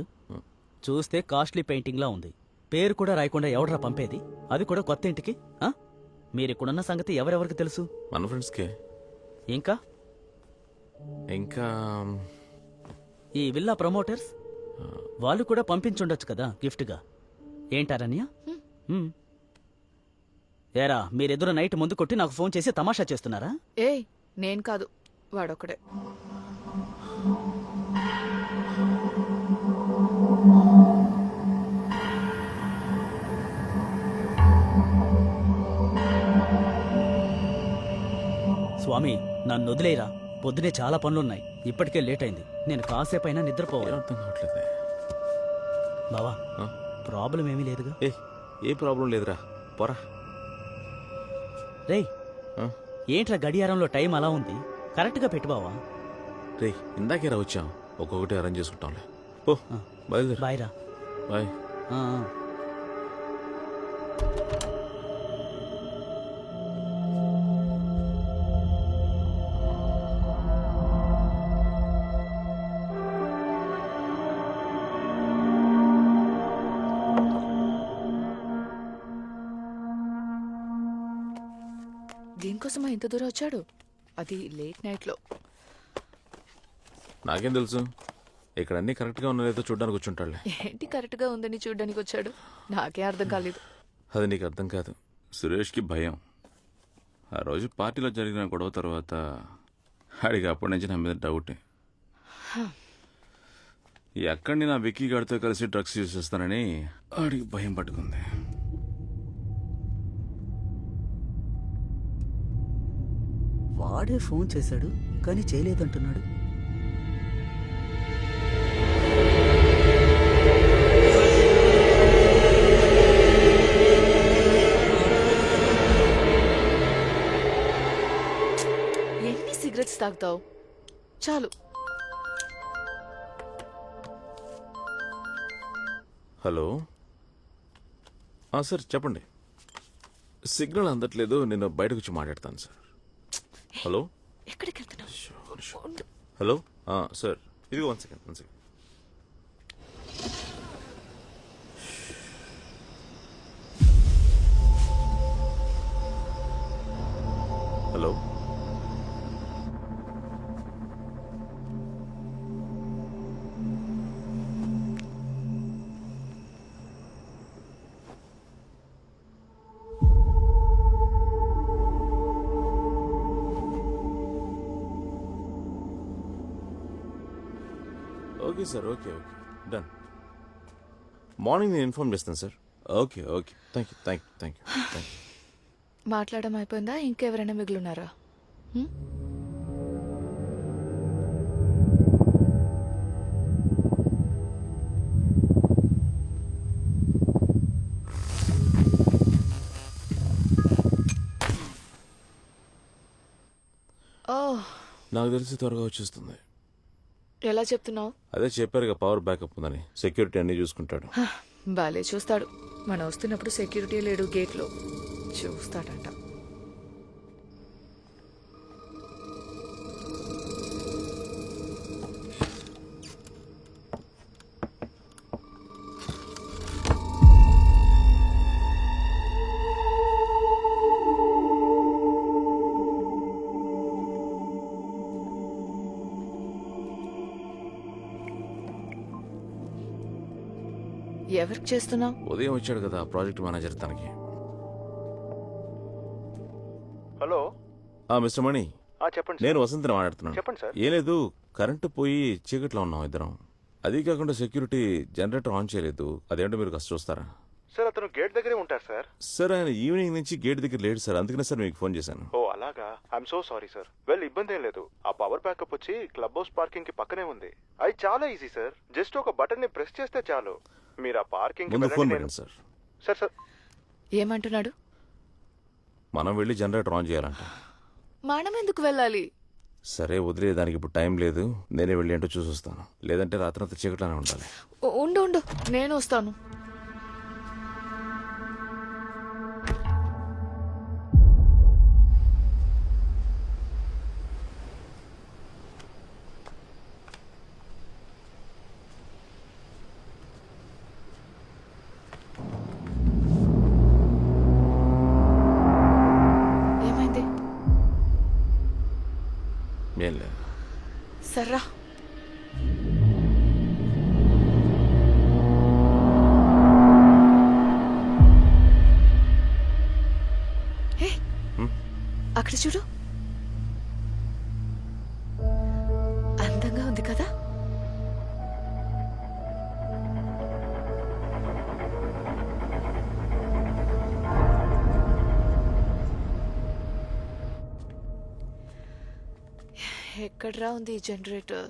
చూస్తే కాస్ట్లీ పెయింటింగ్లా ఉంది. పేరు కూడా రాయకుండా ఎవడ్రా పంపేది? అది కూడా కొత్త ఇంటికి. మీరిక్కడున్న సంగతి ఎవరెవరికి తెలుసు? మన ఫ్రెండ్స్కే. ఇంకా ఇంకా ఈ విల్లా ప్రమోటర్స్ వాళ్ళు కూడా పంపించుండొచ్చు కదా గిఫ్ట్గా. ఏంటారన్య? ఏరా మీరెదురు నైట్ ముందు కొట్టి నాకు ఫోన్ చేసి తమాషా చేస్తున్నారా? ఏయ్ నేను కాదు, వాడొక్కడే. స్వామి నన్ను వదిలేరా, పొద్దునే చాలా పనులున్నాయి. ఇప్పటికే లేట్ అయింది. నేను కాసేపైనా నిద్రపోవాలి. అర్థం కావట్లేదు బావా. ప్రాబ్లం ఏమీ లేదుగా? ఏ ప్రాబ్లం లేదురా, పోరా. రేయ్ ఏంట్రా గడియారంలో టైం అలా ఉంది? కరెక్ట్గా పెట్టు బావా. రే ఇందాకే రా వచ్చాం, ఒక్కొక్కటి అరేంజ్ చేసుకుంటాంలే. ఓ బయలుదేరు. బాయ్ రా. బాయ్. దీనికోసమా ఇంత దూరం వచ్చాడు? అది లేట్ నైట్లో. నాకేం తెలుసు, ఇక్కడ అన్ని కరెక్ట్గా ఉన్నా లేదో చూడడానికి వచ్చుంటాడులే. ఏంటి కరెక్ట్గా ఉందని చూడడానికి వచ్చాడు? నాకే అర్థం కాలేదు. అది నీకు అర్థం కాదు. సురేష్కి భయం. ఆ రోజు పార్టీలో జరిగిన గొడవ తర్వాత ఆడికి అప్పటి నుంచి నా మీద డౌటే. ఎక్కడిని నా విక్కీ గాడితో కలిసి డ్రగ్స్ యూజ్ చేస్తానని ఆడికి భయం పట్టుకుంది. వాడే ఫోన్ చేశాడు కానీ చేయలేదంటున్నాడు. ఎన్ని సిగరెట్స్ తాగుతావు? చాలు. హలో సార్ చెప్పండి. సిగ్నల్ అందట్లేదు, నేను బయటకు వచ్చి మాట్లాడతాను సార్. హలో ఎక్కడికి వెళ్తున్నావు? హలో సార్ ఇది 1 second. Hello okay sir, okay done. Morning నేను ఇన్ఫార్మ్ చేస్తాను సార్. Okay thank you. మాట్లాడడం అయిపోయిందా? ఇంకెవరైనా మిగులున్నారా? నాకు తెలిసి త్వరగా వచ్చేస్తుంది. ఎలా చెప్తున్నావు? అదే చెప్పారుగా పవర్ బ్యాకప్ ఉందని. సెక్యూరిటీ అన్ని చూసుకుంటాడు. బాలే చూస్తాడు. మనం వస్తున్నప్పుడు సెక్యూరిటీ లేడు గేట్లో. చూస్తాడంట. ఎవరికి చేస్తున్నావు? ఉదయం వచ్చాడు కదా ప్రాజెక్ట్ మేనేజర్, తనకి. హలో మిస్టర్ మణి, చెప్పండి. నేను వసంతని మాట్లాడుతున్నాను. చెప్పండి సార్. ఏం లేదు, కరెంటు పోయి చీకట్లో ఉన్నాం ఇద్దరం. అది కాకుండా సెక్యూరిటీ జనరేటర్ ఆన్ చేయలేదు. అదేంటో మీరు కష్టం చూస్తారా? సార్ అతను గేట్ దగ్గరే ఉంటారు సార్. సార్ ఆయన ఈవినింగ్ నుంచి గేట్ దగ్గర లేడు సార్, అందుకనే సార్ మీకు ఫోన్ చేశాను. ఓ అలాగా, I'm so sorry sir. Well, ఇబ్బంది ఏం లేదు. ఆ పవర్ బ్యాకప్ వచ్చి క్లబ్ హౌస్ పార్కింగ్ కి పక్కనే ఉంది. అది చాలా ఈజీ సార్. జస్ట్ ఒక బటన్ ని ప్రెస్ చేస్తే చాలు. మీరు ఆ పార్కింగ్ ముందు ఫోన్ పెట్టండి సార్. సార్ ఏమంటున్నాడు? మనం వెళ్ళి జనరేటర్ ఆన్ చేయాలంట. మనం ఎందుకు వెళ్ళాలి? సరే వదిలే, దానికి ఇప్పుడు టైం లేదు. నేనే వెళ్ళి ఏంటో చూసి వస్తాను. లేదంటే రాత్రంతా చీకట్లోనే ఉండాలి. ఉండు, నేను వస్తాను. ఏం లేదు. సర్రా. అక్కడ చూడు, అందంగా ఉంది కదా? ఎక్కడ్రా ఉంది ఈ జనరేటర్?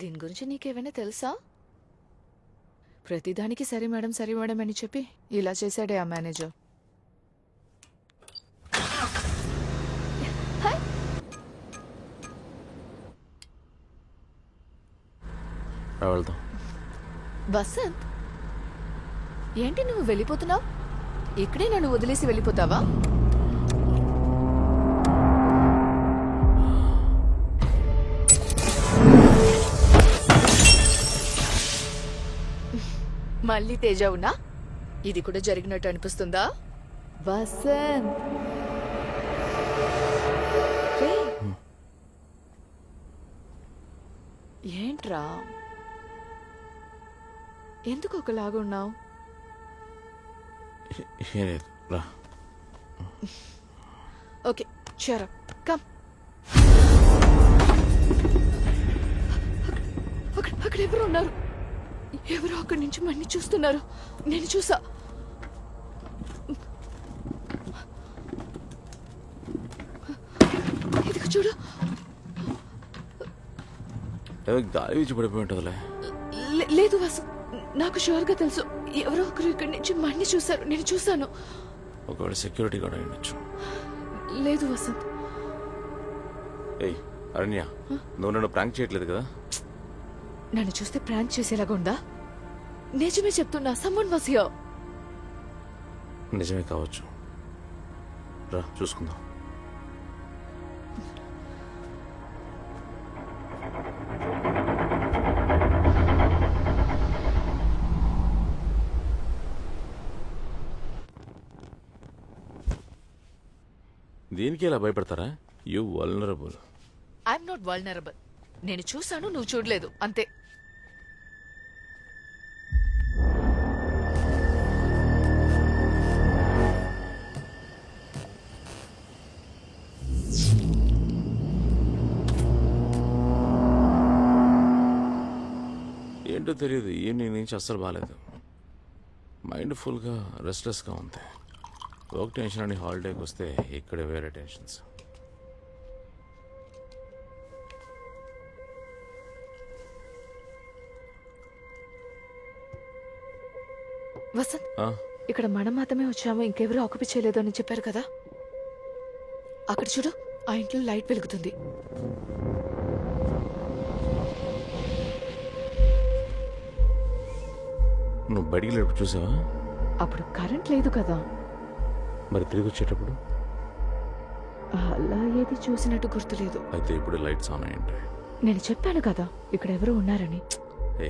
దీని గురించి నీకేమైనా తెలుసా? ప్రతిదానికి సరే మేడం అని చెప్పి ఇలా చేశాడే ఆ మేనేజర్. వెళ్దాం. వసంత్, ఏంటి నువ్వు వెళ్ళిపోతున్నావు? ఇక్కడే నన్ను వదిలేసి వెళ్ళిపోతావా? మళ్ళీ తేజ ఉన్నా ఇది కూడా జరిగినట్టు అనిపిస్తుందా? వసంత్, ఏంట్రా ఎందుకు ఒకలాగున్నావు? Okay, cheer up. Come. అక్కడ ఎవరు ఉన్నారు? ఎవరో అక్కడి నుంచి మన్ని చూస్తున్నారు. నేను చూసా. ఇదిగో చూడు. గాలి వీచి పడిపోయి ఉంటుందిలే. లేదు వాసు, నాకు షూర్ గా తెలుసు. ఎవరో ఒకరు ఇక్కడి నుంచి మన్ని చూశారు. నేను చూశాను. ఒకవేళ సెక్యూరిటీ గార్డ్ అయ్యుండొచ్చు. లేదు వసంత్. ఏయ్ అరణ్య, నువ్వు నన్ను ప్రాంక్ చేయట్లేదు కదా? నన్ను చూస్తే ప్రాంక్ చేసేలాగా ఉందా? నిజమే చెప్తున్నా. Someone was here. నిజమే కావచ్చు. రా చూసుకుందాం. దీనికి ఇలా భయపడతారా? You vulnerable. I'm not vulnerable. నేను చూశాను, నువ్వు చూడలేదు, అంతే. ఏంటో తెలియదు, ఈవినింగ్ నుంచి అస్సలు బాగాలేదు. మైండ్ ఫుల్గా రెస్ట్లెస్గా ఉంది. వర్క్ టెన్షన్ అని హాలిడేకి వస్తే ఇక్కడే వేరే టెన్షన్స్. వసంత్, ఇక్కడ మనం మాత్రమే వచ్చాము, ఇంకెవరూ ఆక్యుపై చేయలేదు అని చెప్పారు కదా. అక్కడ చూడు, ఆ ఇంట్లో లైట్ వెలుగుతుంది. నువ్వు బయటికి లేపు చూసావా? అప్పుడు కరెంట్ లేదు కదా. మరి తిరిగి వచ్చేటప్పుడు? అలా ఏది చూసినట్టు గుర్తులేదు. అయితే ఇప్పుడు లైట్స్ ఆన్ అయ్యండి. నేను చెప్పాను కదా ఇక్కడ ఎవరో ఉన్నారని. ఏ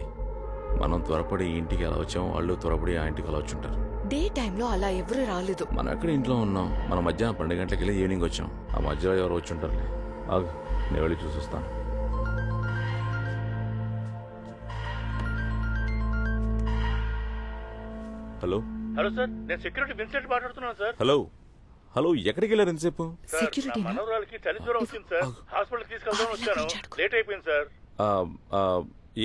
మనం త్వరపడి ఈ ఇంటికి ఎలా వచ్చామో వాళ్ళు త్వరపడి ఆ ఇంటికి అలా వచ్చుంటారు. డే టైంలో అలా ఎవరు రాలేదు. మనం ఎక్కడ ఇంట్లో ఉన్నాం? మనం మధ్యాహ్నం 12 గంటలకు వెళ్ళి ఈవినింగ్ వచ్చాం. ఆ మధ్యలో ఎవరు వచ్చుంటారులే. ఆగు, నేను వెళ్ళి చూసొస్తాను. హలో హలో సార్, నేను సెక్యూరిటీ విన్సెంట్ మాట్లాడుతున్నాను సార్. హలో హలో, ఎక్కడికి వెళ్ళారు ఎంతసేపు? సెక్యూరిటీ మనవరాలకి చలి జ్వరం వచ్చింది సార్. హాస్పిటల్ తీసుకెళ్దాం వచ్చాను. లేట్ అయిపోయింది సార్.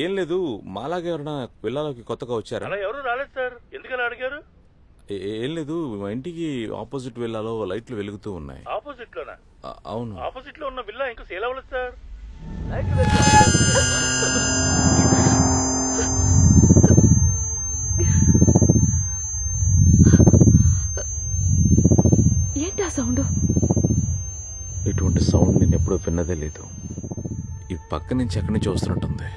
ఏం లేదు, మాలాగా ఎవరైనా పిల్లలకి కొత్తగా వచ్చారా? అలా ఎవరు రాలేదు సార్. ఎందుకలా అడిగారు? ఏం లేదు, మా ఇంటికి ఆపోజిట్ విల్లాలో లైట్లు వెలుగుతూ ఉన్నాయి. ఆపోజిట్ లోనా? అవును. ఆపోజిట్ లో ఉన్న విల్లా ఇంకా సేల్ అవ్వలేదు సార్. ఏంటి ఆ సౌండ్? ఇటువంటి సౌండ్ నేను ఎప్పుడూ విన్నదే లేదు. ఈ పక్క నుంచి ఎక్కడి నుంచి వస్తున్నట్టుంది.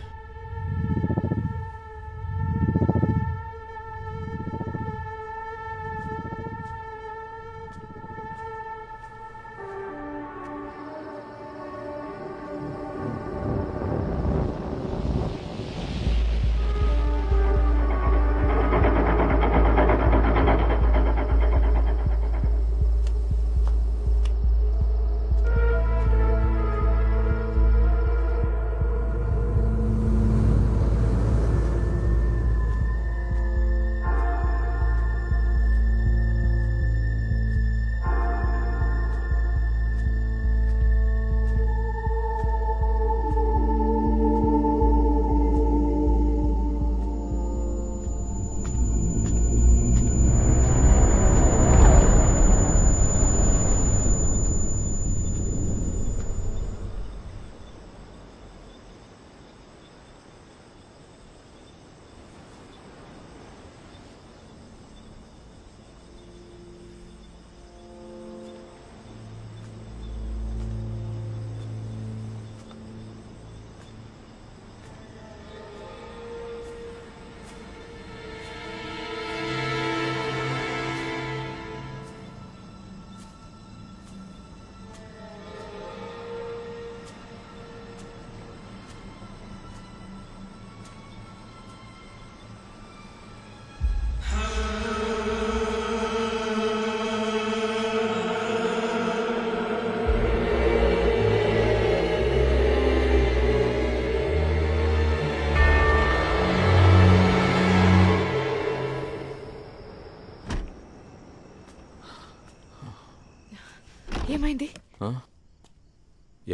ఏమైంది?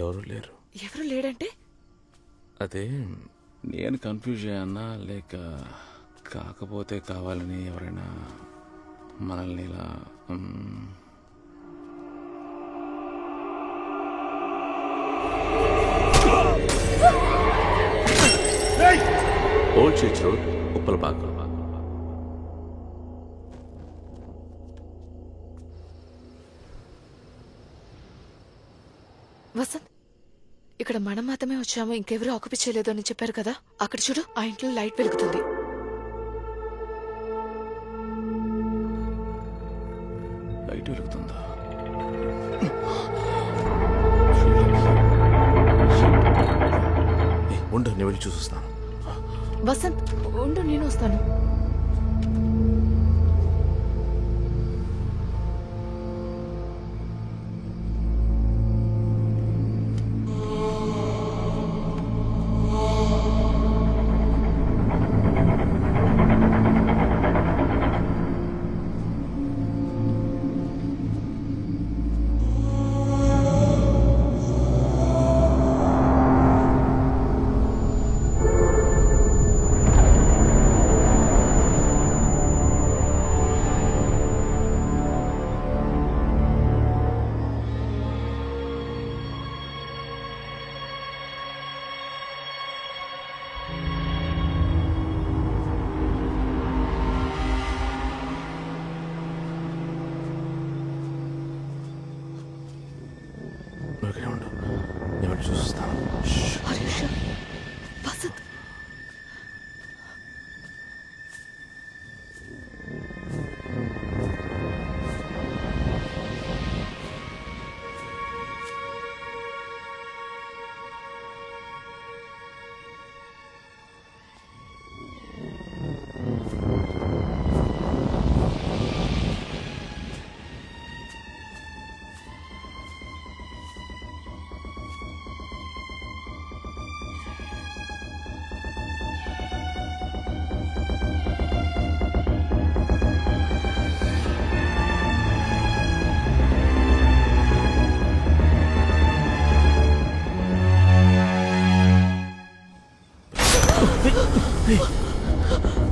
ఎవరు లేరు. ఎవరు లేడంటే? అదే నేను కన్ఫ్యూజ్ అయ్యానా లేక కాకపోతే కావాలని ఎవరైనా మనల్ని ఇలా ఓల్డ్ చర్చ్ రోడ్ ఉప్పలపాక. వసంత్, ఇక్కడ మనం మాత్రమే వచ్చాము, ఇంకెవరూ ఆక్యుపై చేయలేదు అని చెప్పారు కదా. అక్కడ చూడు, ఆ ఇంట్లో లైట్ వెలుగుతుంది. లైట్ వెలుగుతుందా? ఉండు, నేను వెళ్ళి చూసొస్తాను. వసంత్ ఉండు, నేను వస్తాను. చూస్తాను. వసంత్,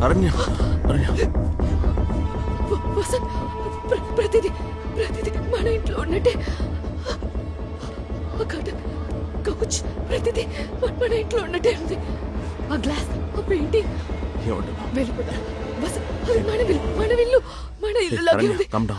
అరణ్య, అరణ్య, వసంత్, ప్రతిదీ మన ఇంట్లో ఉన్నట్టే. కౌచ్ ప్రతిదీ మన ఇంట్లో ఉన్నట్టే ఉంది. ఆ గ్లాస్, ఆ పెయింటింగ్. వెళ్ళిపోతా వసంత్, అది మన ఇల్లు, మన ఇల్లు లాగే ఉంది. వెళ్ళిపోతా.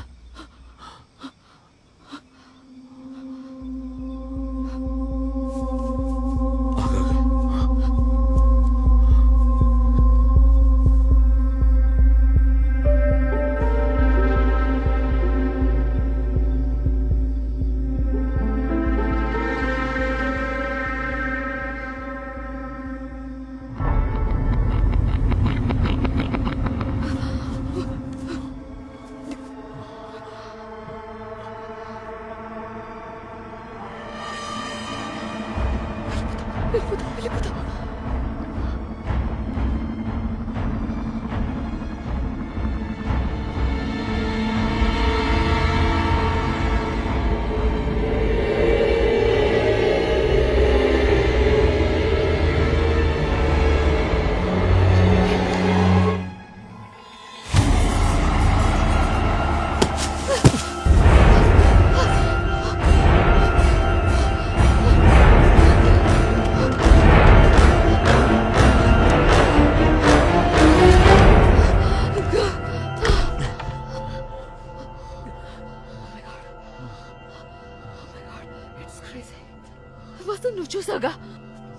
వసంత్, నువ్వు చూసాగా,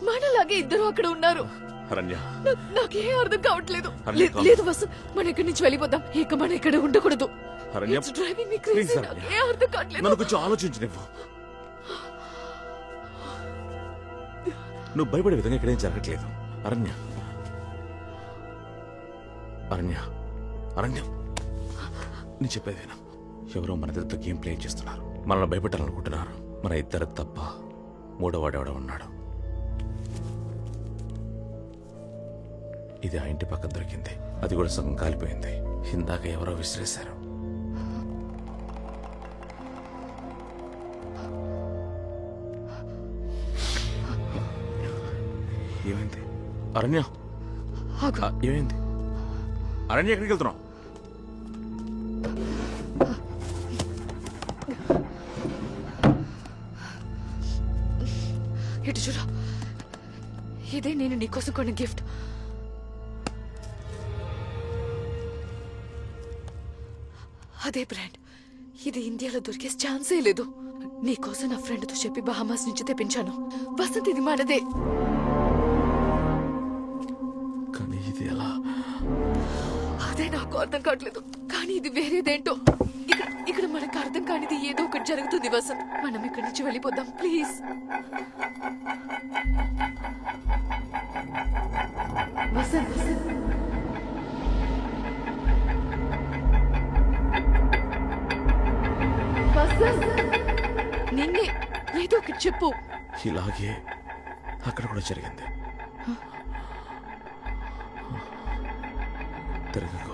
మనలాగే ఇద్దరు అక్కడ ఉన్నారు. నాకేం అర్థం కావట్లేదు. లేదు వసంత్, మనం ఇక్కడి నుంచి వెళ్ళిపోదాం. ఇక మనం ఇక్కడ ఉండకూడదు. డ్రైవింగ్ మీ క్రేజీ. నాకేం అర్థం కావట్లేదు. నన్ను కొంచెం ఆలోచించనివ్వు. నువ్వు భయపడే విధంగా ఇక్కడేం జరగట్లేదు. అరణ్య, అరణ్య, అరణ్య, నీ చెప్పేదేనా? ఎవరో మన దగ్గర గేమ్ ప్లే చేస్తున్నారు. మనల్ని భయపెట్టాలనుకుంటున్నారు. మన ఇద్దరు తప్ప మూడోవాడెవడో ఉన్నాడు. ఇది ఆ ఇంటి పక్కన దొరికింది. అది కూడా సగం కాలిపోయింది. ఇందాక ఎవరో విసిరేశారు. ఏమైంది? అరణ్య ఆగు. ఏమైంది? అరణ్య ఎక్కడికి వెళ్తున్నావు? ఇటు చూడు, ఇదే నేను నీకోసం కొన్ని గిఫ్ట్. అదే బ్రాండ్. ఇది ఇండియాలో దొరికే ఛాన్సే లేదు. నీకోసం నా ఫ్రెండ్తో చెప్పి బహామాస్ నుంచి తెప్పించాను. వసంత్, ఇది మనదే. కానీ ఇది ఎలా? అదే నాకు అర్థం కావట్లేదు. కానీ ఇది వేరేదేంటో. ఇక్కడ మనకు అర్థం కానిది ఏదో ఒకటి జరుగుతుంది వసంత్. మనం ఇక్కడి నుంచి వెళ్ళిపోదాం ప్లీజ్. వసంత్, నిన్నే ఏదో ఒకటి చెప్పు. ఇలాగే అక్కడ కూడా జరిగింది. తిరగకు.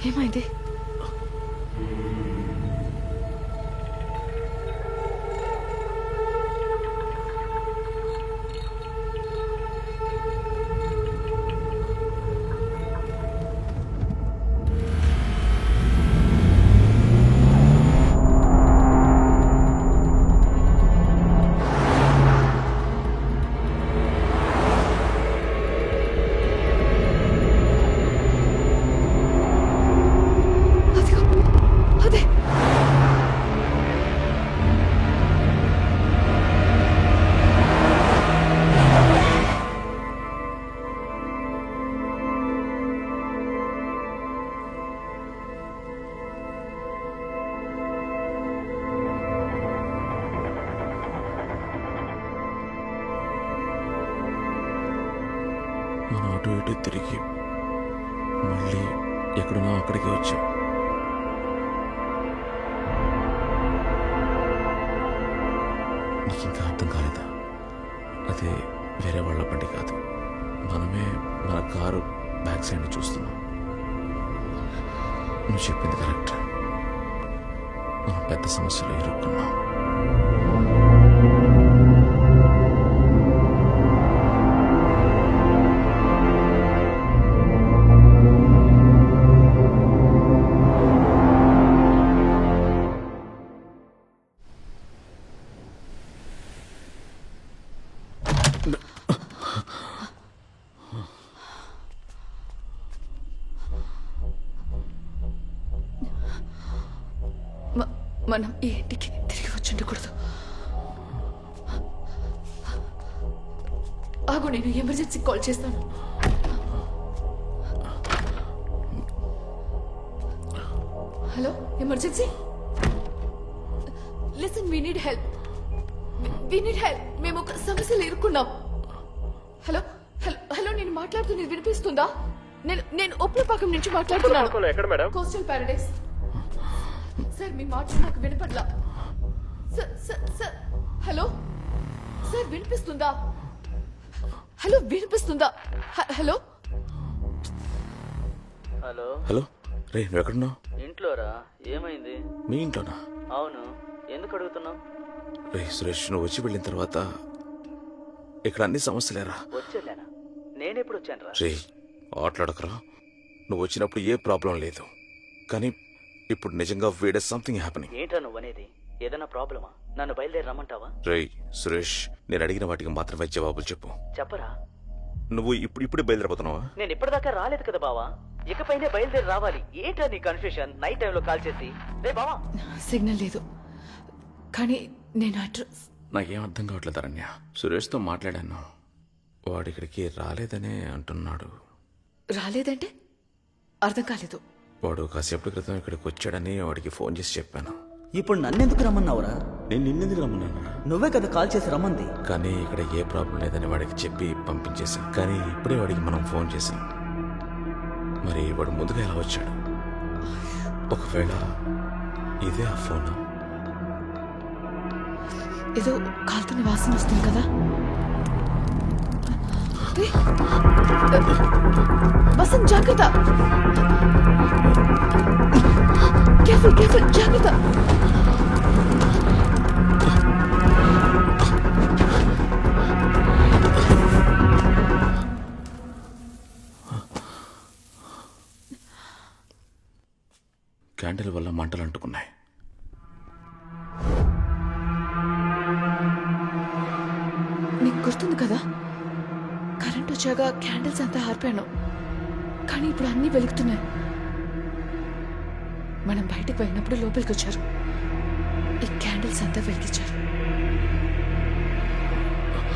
ఏమైంది? మనం అటు ఇటు తిరిగి మళ్ళీ ఎక్కడున్నా అక్కడికి వచ్చాం. నీకు ఇంకా అర్థం కాలేదా? అదే వేరే వాళ్ళ బండి కాదు, మనమే మన కారు బ్యాక్ సైడ్ చూస్తున్నాం. నువ్వు చెప్పింది కరెక్ట్. మనం పెద్ద సమస్యలో ఇరుక్కున్నాం. మనం ఈ ఇంటికి తిరిగి వచ్చుండకూడదు. ఆగు, నేను ఎమర్జెన్సీ కాల్ చేస్తాను. Hello, emergency. Listen, we need help. మేము ఒక సమస్యలు ఇరుక్కున్నాం. హలో హలో హలో, నేను మాట్లాడుతున్నది వినిపిస్తుందా? నేను ఒప్పులపాకం నుంచి మాట్లాడుతున్నాను. ఎక్కడ మేడం? Coastal paradise. సార్ మీ మాట నాకు వినపడలా. Sir sir sir hello sir వినిపిస్తుందా? హలో వినిపిస్తుందా? హలో హలో హలో రే నువ్వు ఎక్కడున్నావు? ఇంట్లోరా. ఏమైంది? మీ ఇంట్లోనా? అవును, ఎందుకు అడుగుతున్నావు? రే సురేష్, నువ్వు వచ్చి వెళ్ళిన తర్వాత ఇక్కడ అన్ని సమస్యలేరా. వచ్చేలేనా? నేనెప్పుడు వచ్చాను రా? రే ఆటలాడకరా. నువ్వు వచ్చినప్పుడు ఏ ప్రాబ్లం లేదు, కానీ ఇప్పుడు నిజంగా వేడే సంథింగ్ హ్యాపెనింగ్. ఏంట్రా నువ్వు అనేది? ఏదైనా ప్రాబ్లమా? నన్ను బయలుదేరి రమ్మంటావా? రే సురేష్, నేను అడిగిన వాటికి మాత్రమే జవాబులు చెప్పు. చెప్పరా? నువ్వు ఇప్పుడు బయలుదేరిపోతున్నావా? నేను ఇప్పటిదాకా రాలేదు కదా బావా, ఇకపైనే బయలుదేరి రావాలి. ఏంట్రా నీ కన్ఫ్యూషన్? నైట్ టైంలో కాల్ చేసి రే బావా. సిగ్నల్ లేదు, కానీ నేను అడ్రస్. నాకేం అర్థం కావట్లేదు అరణ్య. సురేష్తో మాట్లాడాను, వాడు ఇక్కడికి రాలేదనే అంటున్నాడు. రాలేదంటే అర్థం కాలేదు. వాడు కాసేపటి క్రితం ఇక్కడికి వచ్చాడని వాడికి ఫోన్ చేసి చెప్పాను. ఇప్పుడు నన్నెందుకు రమ్మన్నావురా? నేను నిన్నెందుకు రమ్మన్నాను? నువ్వే కదా కాల్ చేసి రమ్మంది. కానీ ఇక్కడ ఏ ప్రాబ్లం లేదని వాడికి చెప్పి పంపించేశాం. కానీ ఇప్పుడే వాడికి మనం ఫోన్ చేశాం. మరి వాడు ముందుగా ఎలా వచ్చాడు? ఒకవేళ ఇదే ఆ ఫోన్? ఏదో కాలుతున్న వాసన వస్తుంది కదా. వసంత్ జాగ్రత్త, కేర్ఫుల్ కేర్ఫుల్, జాగ్రత్త. క్యాండిల్ వల్ల మంటలు అంటుకున్నాయి. నీకు గుర్తుంది కదా, కరెంట్ వచ్చాక క్యాండిల్స్ అంతా ఆర్పాను, కానీ ఇప్పుడు అన్నీ వెలుగుతున్నాయి. మనం బయటకు వెళ్ళినప్పుడు లోపలికి వచ్చారు, ఈ క్యాండిల్స్ అంతా వెలిగించారు.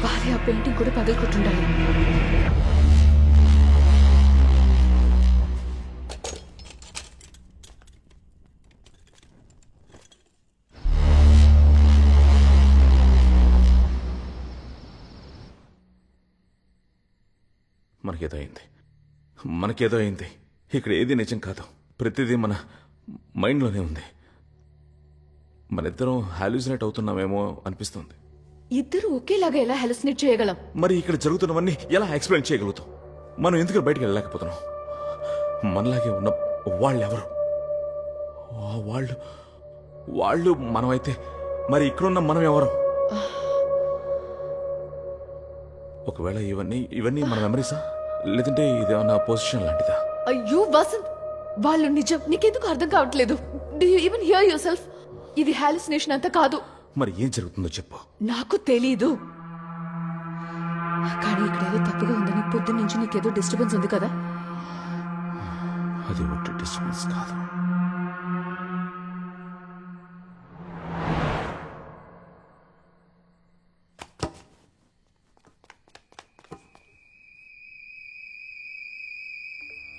వారి ఆ పెయింటింగ్ కూడా పగలకొట్టుండాలి. మనకేదో అయింది. ఇక్కడ ఏది నిజం కాదు, ప్రతిదీ మన మైండ్లోనే ఉంది. మనిద్దరం హాల్యూసినేట్ అవుతున్నామేమో అనిపిస్తుంది. ఇద్దరు ఒకేలాగా ఎలా హాలుసినేట్ చేయగలం? మరి ఇక్కడ జరుగుతున్నవన్నీ ఎలా ఎక్స్ప్లెయిన్ చేయగలుగుతాం? మనం ఎందుకు బయటకు వెళ్ళలేకపోతున్నాం? మనలాగే ఉన్న వాళ్ళెవరు? వాళ్ళు మనమైతే మరి ఇక్కడున్న మనం ఎవరు? ఒకవేళ ఇవన్నీ మన మెమరీసా, లేదంటే ఇదేమన్నా పొజిషన్ లాంటిదా? అయ్యో వసంత్, వాళ్ళు నిజం. నీకెందుకు అర్థం కావట్లేదు? Do you even here your self? ఇది హాలుసినేషన్ అంతా కాదు. మరి ఏం జరుగుతుందో చెప్పు. నాకు తెలీదు, కానీ ఇక్కడ ఏదో తప్పుగా ఉందని పొద్దున్న నుంచి నీకేదో డిస్టర్బెన్స్ ఉంది కదా. అది ఒట్టి డిస్టర్బెన్స్ కాదు.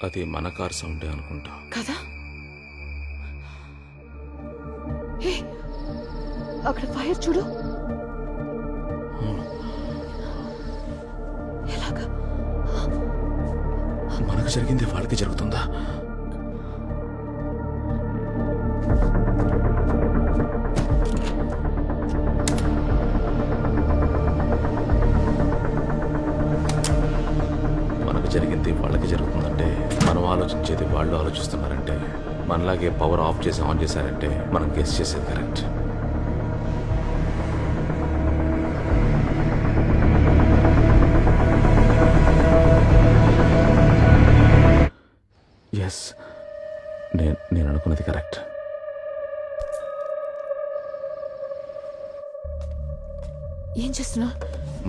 అది మన కార్ సౌండే అనుకుంటా కదా. హే, అక్కడ ఫైర్ చూడు. ఎలాగా? మనకు జరిగింది వాళ్ళకి జరుగుతుందా? మనకు జరిగింది వాళ్ళకి జరుగుతుందంటే, మనం ఆలోచించేది వాళ్ళు ఆలోచిస్తున్నారంటే, మనలాగే పవర్ ఆఫ్ చేసి ఆన్ చేశారంటే మనం గెస్ చేసేది కరెక్ట్. ఎస్, నేను అనుకున్నది కరెక్ట్. ఏం చేస్తున్నా?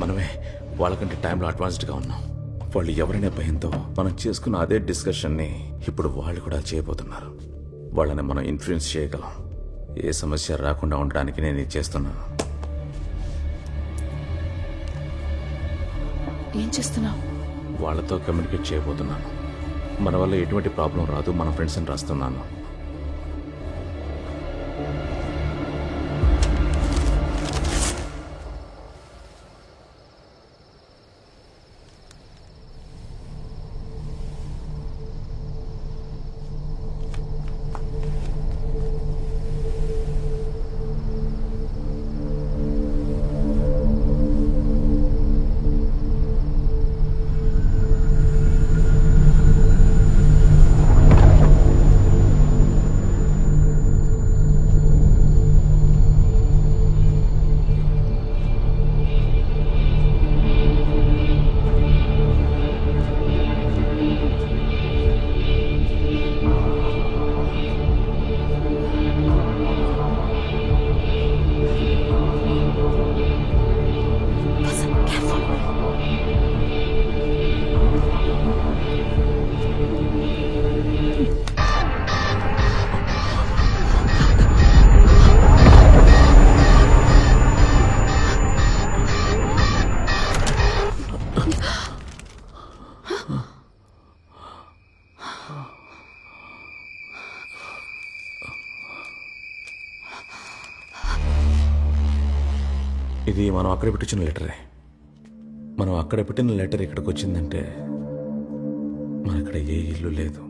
మనమే వాళ్ళకంటే టైంలో అడ్వాన్స్డ్గా ఉన్నాం. వాళ్ళు ఎవరైనా భయంతో మనం చేసుకున్న అదే డిస్కషన్ని ఇప్పుడు వాళ్ళు కూడా చేయబోతున్నారు. వాళ్ళని మనం ఇన్ఫ్లుయెన్స్ చేయగలం. ఏ సమస్య రాకుండా ఉండడానికి నేను ఇది చేస్తున్నాను. ఏం చేస్తున్నావు? వాళ్ళతో కమ్యూనికేట్ చేయబోతున్నాను. మన వల్ల ఎటువంటి ప్రాబ్లం రాదు, మన ఫ్రెండ్స్ అని రాస్తున్నాను. ఇది మనం అక్కడ పెట్టించిన లెటరే. మనం అక్కడ పెట్టిన లెటర్ ఇక్కడికి వచ్చిందంటే మన ఇక్కడ ఏ ఇల్లు లేదు.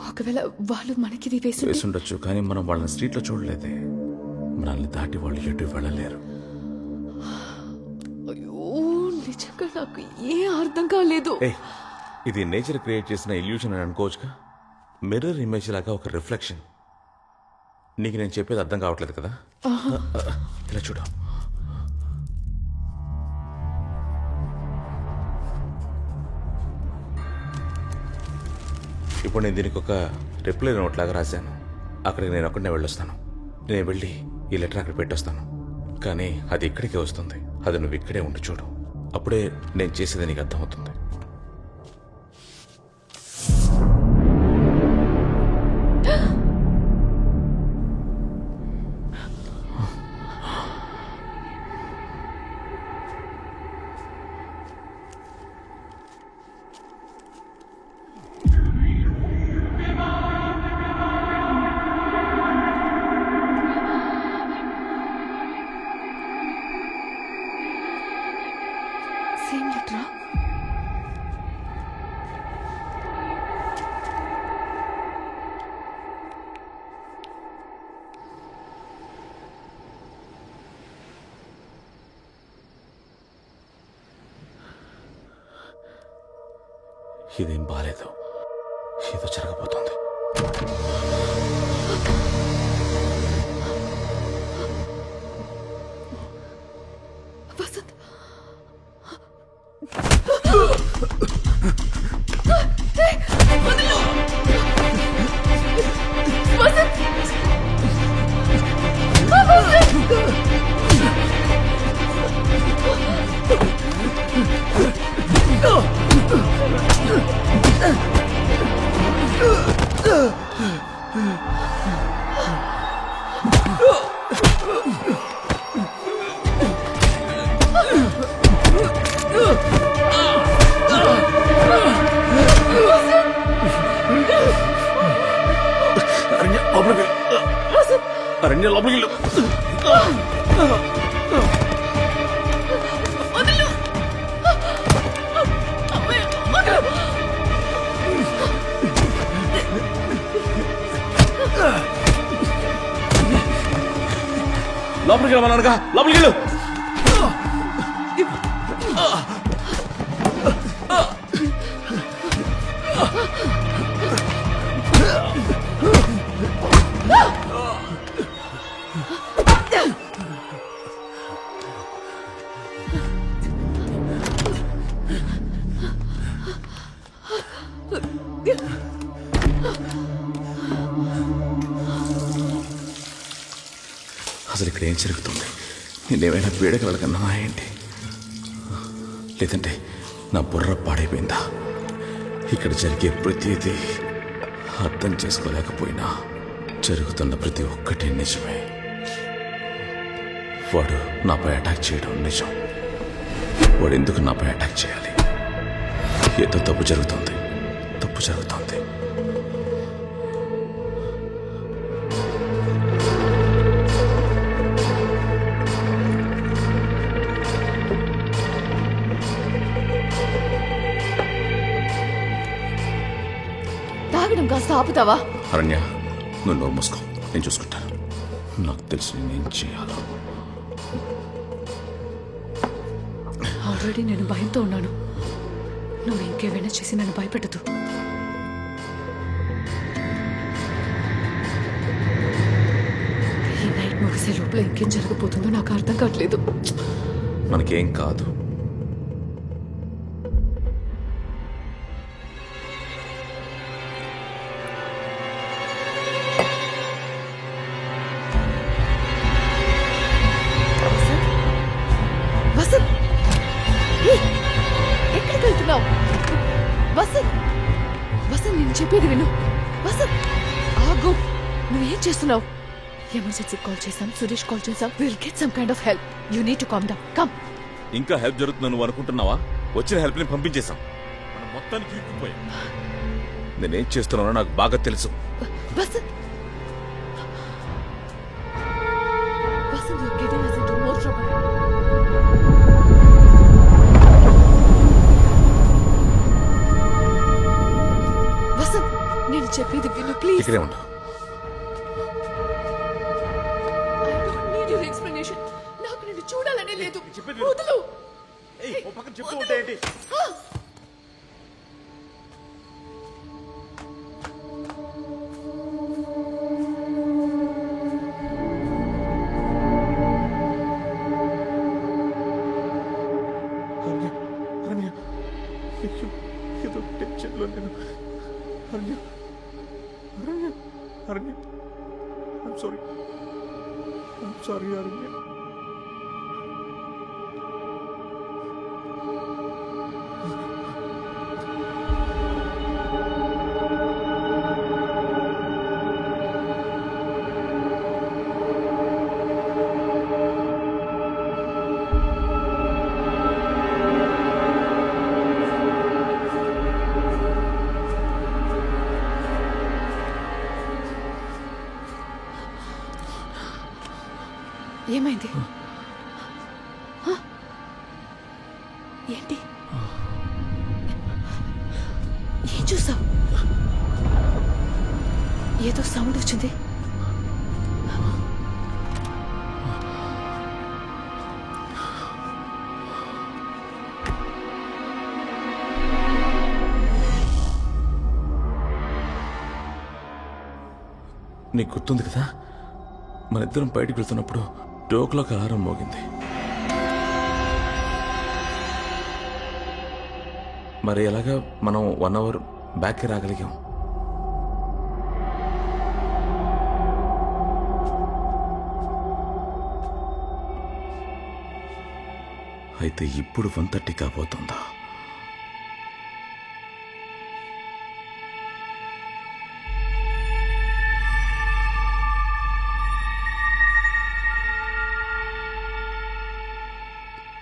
ఒకవేళ వాళ్ళు మనకి ఇది వేసి ఉండొచ్చు, కానీ మనం వాళ్ళని స్ట్రీట్లో చూడలేదే. మనల్ని దాటి వాళ్ళు ఎటు వెళ్ళలేరు. అయ్యో నిజంగా నాకు ఏ అర్థం కాలేదు. ఇది నేచర్ క్రియేట్ చేసిన ఇల్యూషన్ అని అనుకోవచ్చుగా. మిర్రర్ ఇమేజ్ లాగా ఒక రిఫ్లెక్షన్. నీకు నేను చెప్పేది అర్థం కావట్లేదు కదా? ఇలా చూడు. ఇప్పుడు నేను దీనికి ఒక రిప్లై నోట్ లాగా రాశాను. అక్కడికి నేను ఒక్కడనే వెళ్ళొస్తాను. నేను వెళ్ళి ఈ లెటర్ అక్కడ పెట్టొస్తాను. కానీ అది ఇక్కడికే వస్తుంది. అది నువ్వు ఇక్కడే ఉండి చూడు. అప్పుడే నేను చేసేది నీకు అర్థమవుతుంది. సేమ్ లెటరా? ఇదేం బాలేదు. ఏదో జరగబోతోంది. వసంత్ అరణ్య లోపలికి లోపలికి వెళ్ళమన్నానుగా. లోపలికి వెళ్ళు. అసలు ఇక్కడ ఏం జరుగుతుంది? నేనేమైనా పీడకల కన్నా ఏంటి? లేదంటే నా బుర్ర పాడైపోయిందా? ఇక్కడ జరిగే ప్రతిదీ అర్థం చేసుకోలేకపోయినా జరుగుతున్న ప్రతి ఒక్కటి నిజమే. వాడు నాపై అటాక్ చేయడం నిజం. వాడు ఎందుకు నాపై అటాక్ చేయాలి? ఏదో తప్పు జరుగుతుంది. తప్పు జరుగుతుంది. తాగడం కాస్త ఆపుతావా? అరణ్య, నువ్వు నోరు మూసుకో. నేను చూసుకుంటాను. నాకు తెలిసి నేనేం చేయాలో. ఆల్రెడీ నేను భయంతో ఉన్నాను. నువ్వు ఇంకేమైనా చేసి నన్ను భయపెట్టదు. ఈ నైట్ ముగిసే లోపల ఇంకేం జరగబోతుందో నాకు అర్థం కావట్లేదు. మనకేం కాదు. వసంత్, ఎక్కడికి వెళ్తున్నావు? వసంత్, వసంత్, నేను చెప్పేది విను. వసంత్, ఆగు. నువ్వేం చేస్తున్నావు? ఎమర్జెన్సీ కాల్ చేశాం, సురేష్ కాల్ చేశాం. Will get some kind of help. You need to calm down. Come. ఇంకా హెల్ప్ జరుగుతుందని నువ్వు అనుకుంటున్నావా? వచ్చిన హెల్ప్ ని పంపించేశాం. మనం మొత్తానికి ఇరుక్కుపోయాం. నేనేం చేస్తున్నానో నాకు బాగా తెలుసు. Vasant, Vasant, you're getting us into more trouble. ఇక్కడే ఉండు. ఎక్స్ప్లెనేషన్ నాకు నిన్ను చూడాలనే లేదు. వదులు. చెప్తూ ఉంటే ఏంటి? ఏదో టెన్షన్లో నేను అరణ్య అరణ్య అరణ్య ఐమ్ సారీ అరణ్య. ఏమైంది? ఏంటి? ఏం చూసావు? ఏదో సౌండ్ వచ్చింది. నీకు గుర్తుంది కదా, మన ఇద్దరం బయటికి వెళ్తున్నప్పుడు 2 o'clock అలారం మోగింది. మరి ఎలాగా మనం 1 hour బ్యాక్కి రాగలిగాం? అయితే ఇప్పుడు 1:30 కాబోతుందా?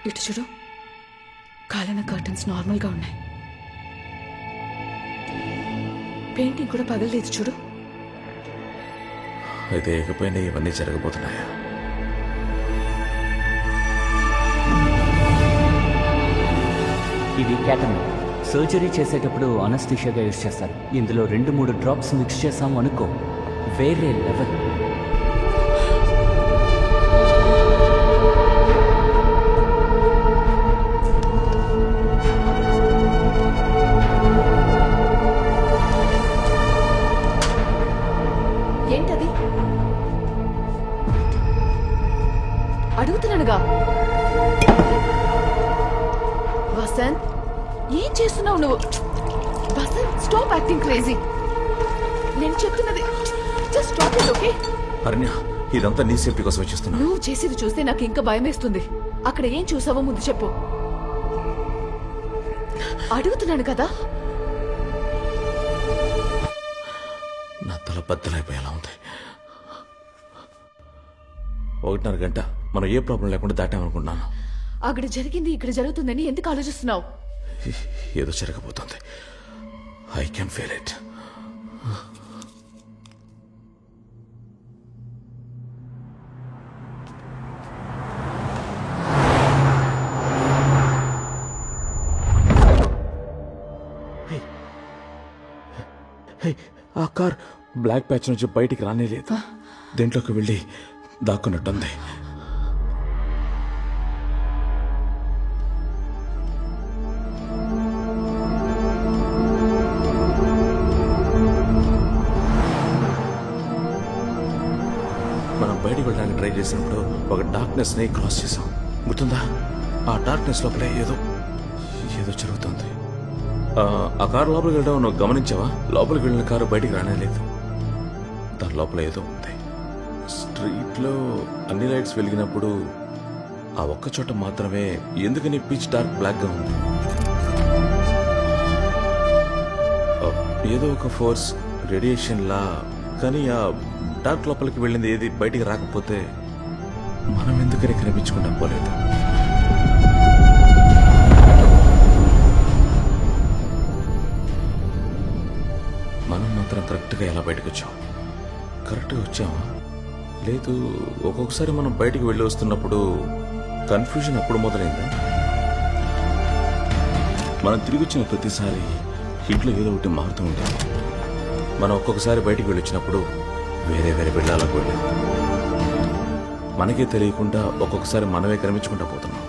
ఇటు చూడు, కాలిన కర్టన్స్ నార్మల్గా ఉన్నాయి. పెయింటింగ్ కూడా పగలలేదు చూడు. అయితే ఇకపైన ఇవన్నీ జరగబోతున్నాయా? ఇది క్యాటమైన్. సర్జరీ చేసేటప్పుడు అనస్థీషియాగా యూజ్ చేస్తారు. ఇందులో 2-3 డ్రాప్స్ మిక్స్ చేసాం అనుకో, వేరే లెవెల్. ఏంటది? అడుగుతున్నానుగా. వసంత్, ఏం చేస్తున్నావు నువ్వు? Vasanth, stop acting crazy. నేను చెప్తున్నది జస్ట్ స్టాప్ ఇట్, ఓకే? అరణ్య, ఇదంతా నీ సేఫ్టీ కోసం చేస్తున్నా. నువ్వు చేసేది చూస్తే నాకు ఇంకా భయమేస్తుంది. అక్కడ ఏం చూసావో ముందు చెప్పు. అడుగుతున్నాను కదా. నా తల బద్దలైపోయేలా ఉంది. 1:30 గంట మనం ఏ ప్రాబ్లం లేకుండా దాటామనుకున్నాను. అక్కడ జరిగింది ఇక్కడ జరుగుతుందని ఎందుకు ఆలోచిస్తున్నావు? ఏదో జరగబోతుంది. I can feel it. ఆ కార్ బ్లాక్ ప్యాచ్ నుంచి బయటికి రానేలేదు. దీంట్లోకి వెళ్ళి దాక్కున్నట్టుంది. మనం బయటికి వెళ్ళడానికి ట్రై చేసినప్పుడు ఒక డార్క్నెస్ ని క్రాస్ చేసాం, గుర్తుందా? ఆ డార్క్నెస్ లోపలే ఏదో జరుగుతుంది. ఆ కారు లోపలికి వెళ్ళడం నువ్వు గమనించావా? లోపలికి వెళ్ళిన కారు బయటికి రానేలేదు. దాని లోపల ఏదో ఉంది. స్ట్రీట్లో అన్ని లైట్స్ వెలిగినప్పుడు ఆ ఒక్క చోట మాత్రమే ఎందుకని పిచ్ డార్క్ బ్లాక్ గా ఉంది. ఏదో ఒక ఫోర్స్, రేడియేషన్ లా. కానీ ఆ డార్క్ లోపలికి వెళ్ళింది ఏది బయటికి రాకపోతే మనం ఎందుకని కనిపించకుండా పోలేదు? మనం మాత్రం కరెక్ట్గా ఎలా బయటకు వచ్చాం? కరెక్ట్గా వచ్చామా? లేదు, ఒక్కొక్కసారి మనం బయటికి వెళ్ళి వస్తున్నప్పుడు కన్ఫ్యూజన్ అప్పుడు మొదలైందా? మనం తిరిగి వచ్చిన ప్రతిసారి ఇంట్లో ఏదో ఒకటి మారుతూ ఉంటుంది. మనం ఒక్కొక్కసారి బయటికి వెళ్ళొచ్చినప్పుడు వేరే వేరే వెళ్ళాలకు వెళ్ళాం. మనకే తెలియకుండా ఒక్కొక్కసారి మనమే కనిపించుకుంటా పోతున్నాం.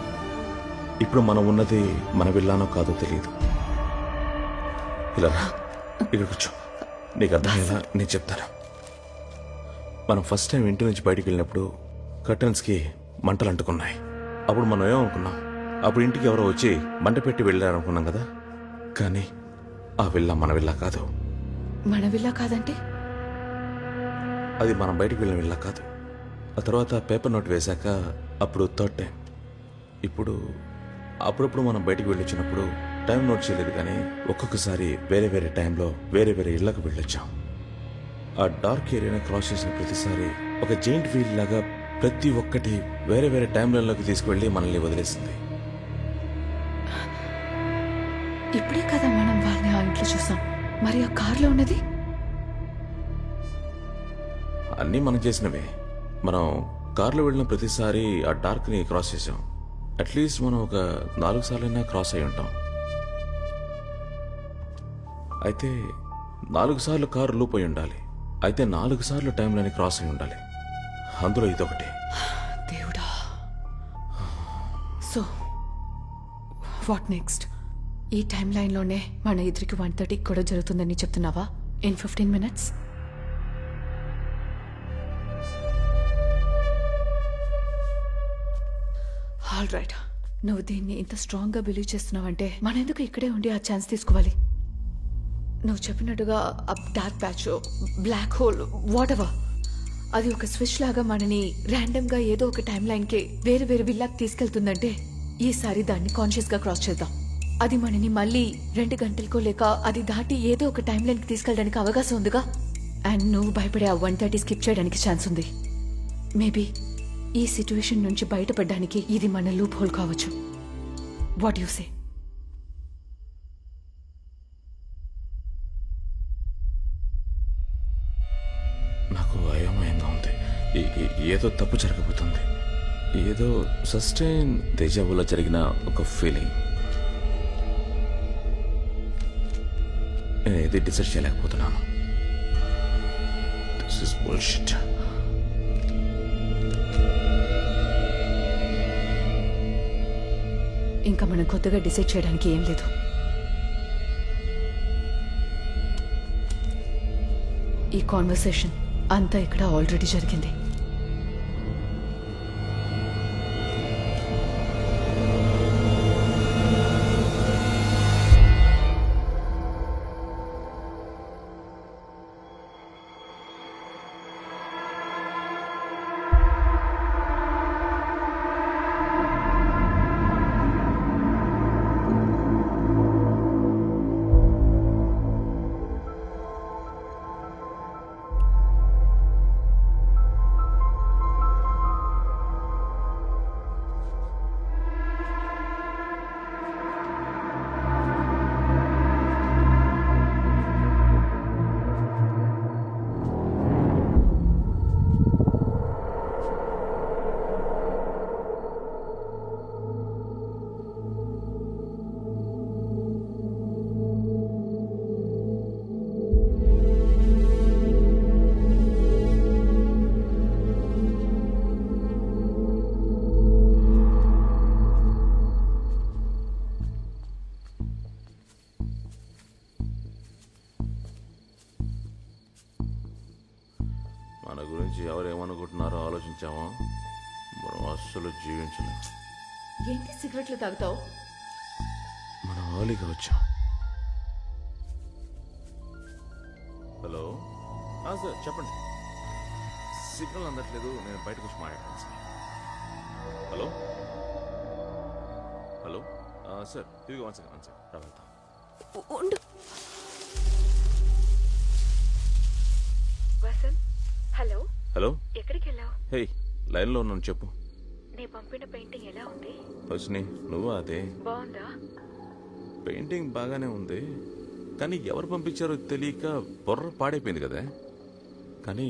ఇప్పుడు మనం ఉన్నది మన వెళ్ళానో కాదో తెలియదు. ఇలా ఇక్కడ కూర్చో, నీకు అర్థమయ్యేలా నేను చెప్తాను. మనం ఫస్ట్ టైం ఇంటి నుంచి బయటికి వెళ్ళినప్పుడు కర్టన్స్కి మంటలు అంటుకున్నాయి. అప్పుడు మనం ఏమనుకున్నాం, అప్పుడు ఇంటికి ఎవరో వచ్చి మంట పెట్టి వెళ్ళారనుకున్నాం కదా. కానీ ఆ విల్లా మన విల్లా కాదు. మన విల్లా కాదంటే? అది మనం బయటికి వెళ్ళిన విల్లా కాదు. ఆ తర్వాత పేపర్ నోట్ వేశాక అప్పుడు థర్డ్ టైం. ఇప్పుడు అప్పుడప్పుడు మనం బయటికి వెళ్ళొచ్చినప్పుడు టైం నోట్ చేయలేదు, కానీ ఒక్కొక్కసారి వేరే వేరే టైంలో వేరే వేరే ఇళ్లకు వెళ్ళొచ్చాం. ఆ డార్క్ ఏరియాని క్రాస్ చేసిన ప్రతిసారి ఒక జెయింట్ వీల్ లాగా ప్రతి ఒక్కటి వేరే వేరే టైంలలోకి తీసుకువెళ్ళి మనల్ని వదిలేసింది. ఇప్పుడే కదా మనం వాళ్ళని ఆ ఇంట్లో చూసాం. మరి ఆ కార్లో ఉన్నది? అన్నీ మనం చేసినవే. మనం కార్లో వెళ్ళిన ప్రతిసారి ఆ డార్క్ని క్రాస్ చేసాం. అట్లీస్ట్ మనం ఒక 4 సార్లైనా క్రాస్ అయి ఉంటాం. అయితే 4 సార్లు కారు లూప్ అయి ఉండాలి. అయితే 4 సార్లు టైంలోని క్రాస్ అయి ఉండాలి. అందులో ఇదొకటి. దేవుడా. So what next? ఈ టైం లైన్లోనే మన ఇద్దరికి 1:30 కూడా జరుగుతుందని చెప్తున్నావా? In 15 minutes? All right. నువ్వు దీన్ని ఇంత స్ట్రాంగ్గా బిలీవ్ చేస్తున్నావంటే మనం ఎందుకు ఇక్కడే ఉండి ఆ ఛాన్స్ తీసుకోవాలి? నువ్వు చెప్పినట్టుగా dark patch, black hole, whatever, అది ఒక స్విచ్ లాగా మనని ర్యాండమ్గా ఏదో ఒక టైం లైన్కి వేరే వేరే విల్లాకి తీసుకెళ్తుందంటే ఈసారి దాన్ని కాన్షియస్గా క్రాస్ చేద్దాం. అది మనని మళ్ళీ 2 గంటలకో లేక అది దాటి ఏదో ఒక టైం లైన్కి తీసుకెళ్ళడానికి అవకాశం ఉందిగా. అండ్ నువ్వు భయపడే ఆ 1:30 స్కిప్ చేయడానికి ఛాన్స్ ఉంది. మేబీ ఈ సిచ్యువేషన్ నుంచి బయటపడడానికి ఇది మన లూప్ హోల్ కావచ్చు. What you say? నాకు అయోమయంగా ఉంది. ఏదో తప్పు జరగబోతుంది. ఏదో సస్టైన్ దేజావులో జరిగిన ఒక ఫీలింగ్. నేను ఏది డిసైడ్ చేయలేకపోతున్నాను. This is bullshit. ఇంకా మనం కొత్తగా డిసైడ్ చేయడానికి ఏం లేదు. ఈ కాన్వర్సేషన్ అంతా ఇక్కడ ఆల్రెడీ జరిగింది. మన గురించి ఎవరేమనుకుంటున్నారో ఆలోచించామో మనం అస్సలు జీవించలేం. ఏంటి సిగరెట్లు తాగుతావు? మనం ఆలీగా వచ్చాం. హలో సార్, చెప్పండి. సిగ్నల్ అందట్లేదు, నేను బయటకు వచ్చి మాట్లాడతాను సార్. హలో హలో సార్, ఇదిగో 1 సెకండ్ సార్, వెళ్తాం. హలో హలో, ఎక్కడికి వెళ్ళావు? హే, లైన్లో ఉన్నాను, చెప్పు. నీ పంపిన పెయింటింగ్ ఎలా ఉంది? వచ్చినాయి. నువ్వు అదే బాగుందా? పెయింటింగ్ బాగానే ఉంది, కానీ ఎవరు పంపించారో తెలియక బొర్ర పాడైపోయింది కదా. కానీ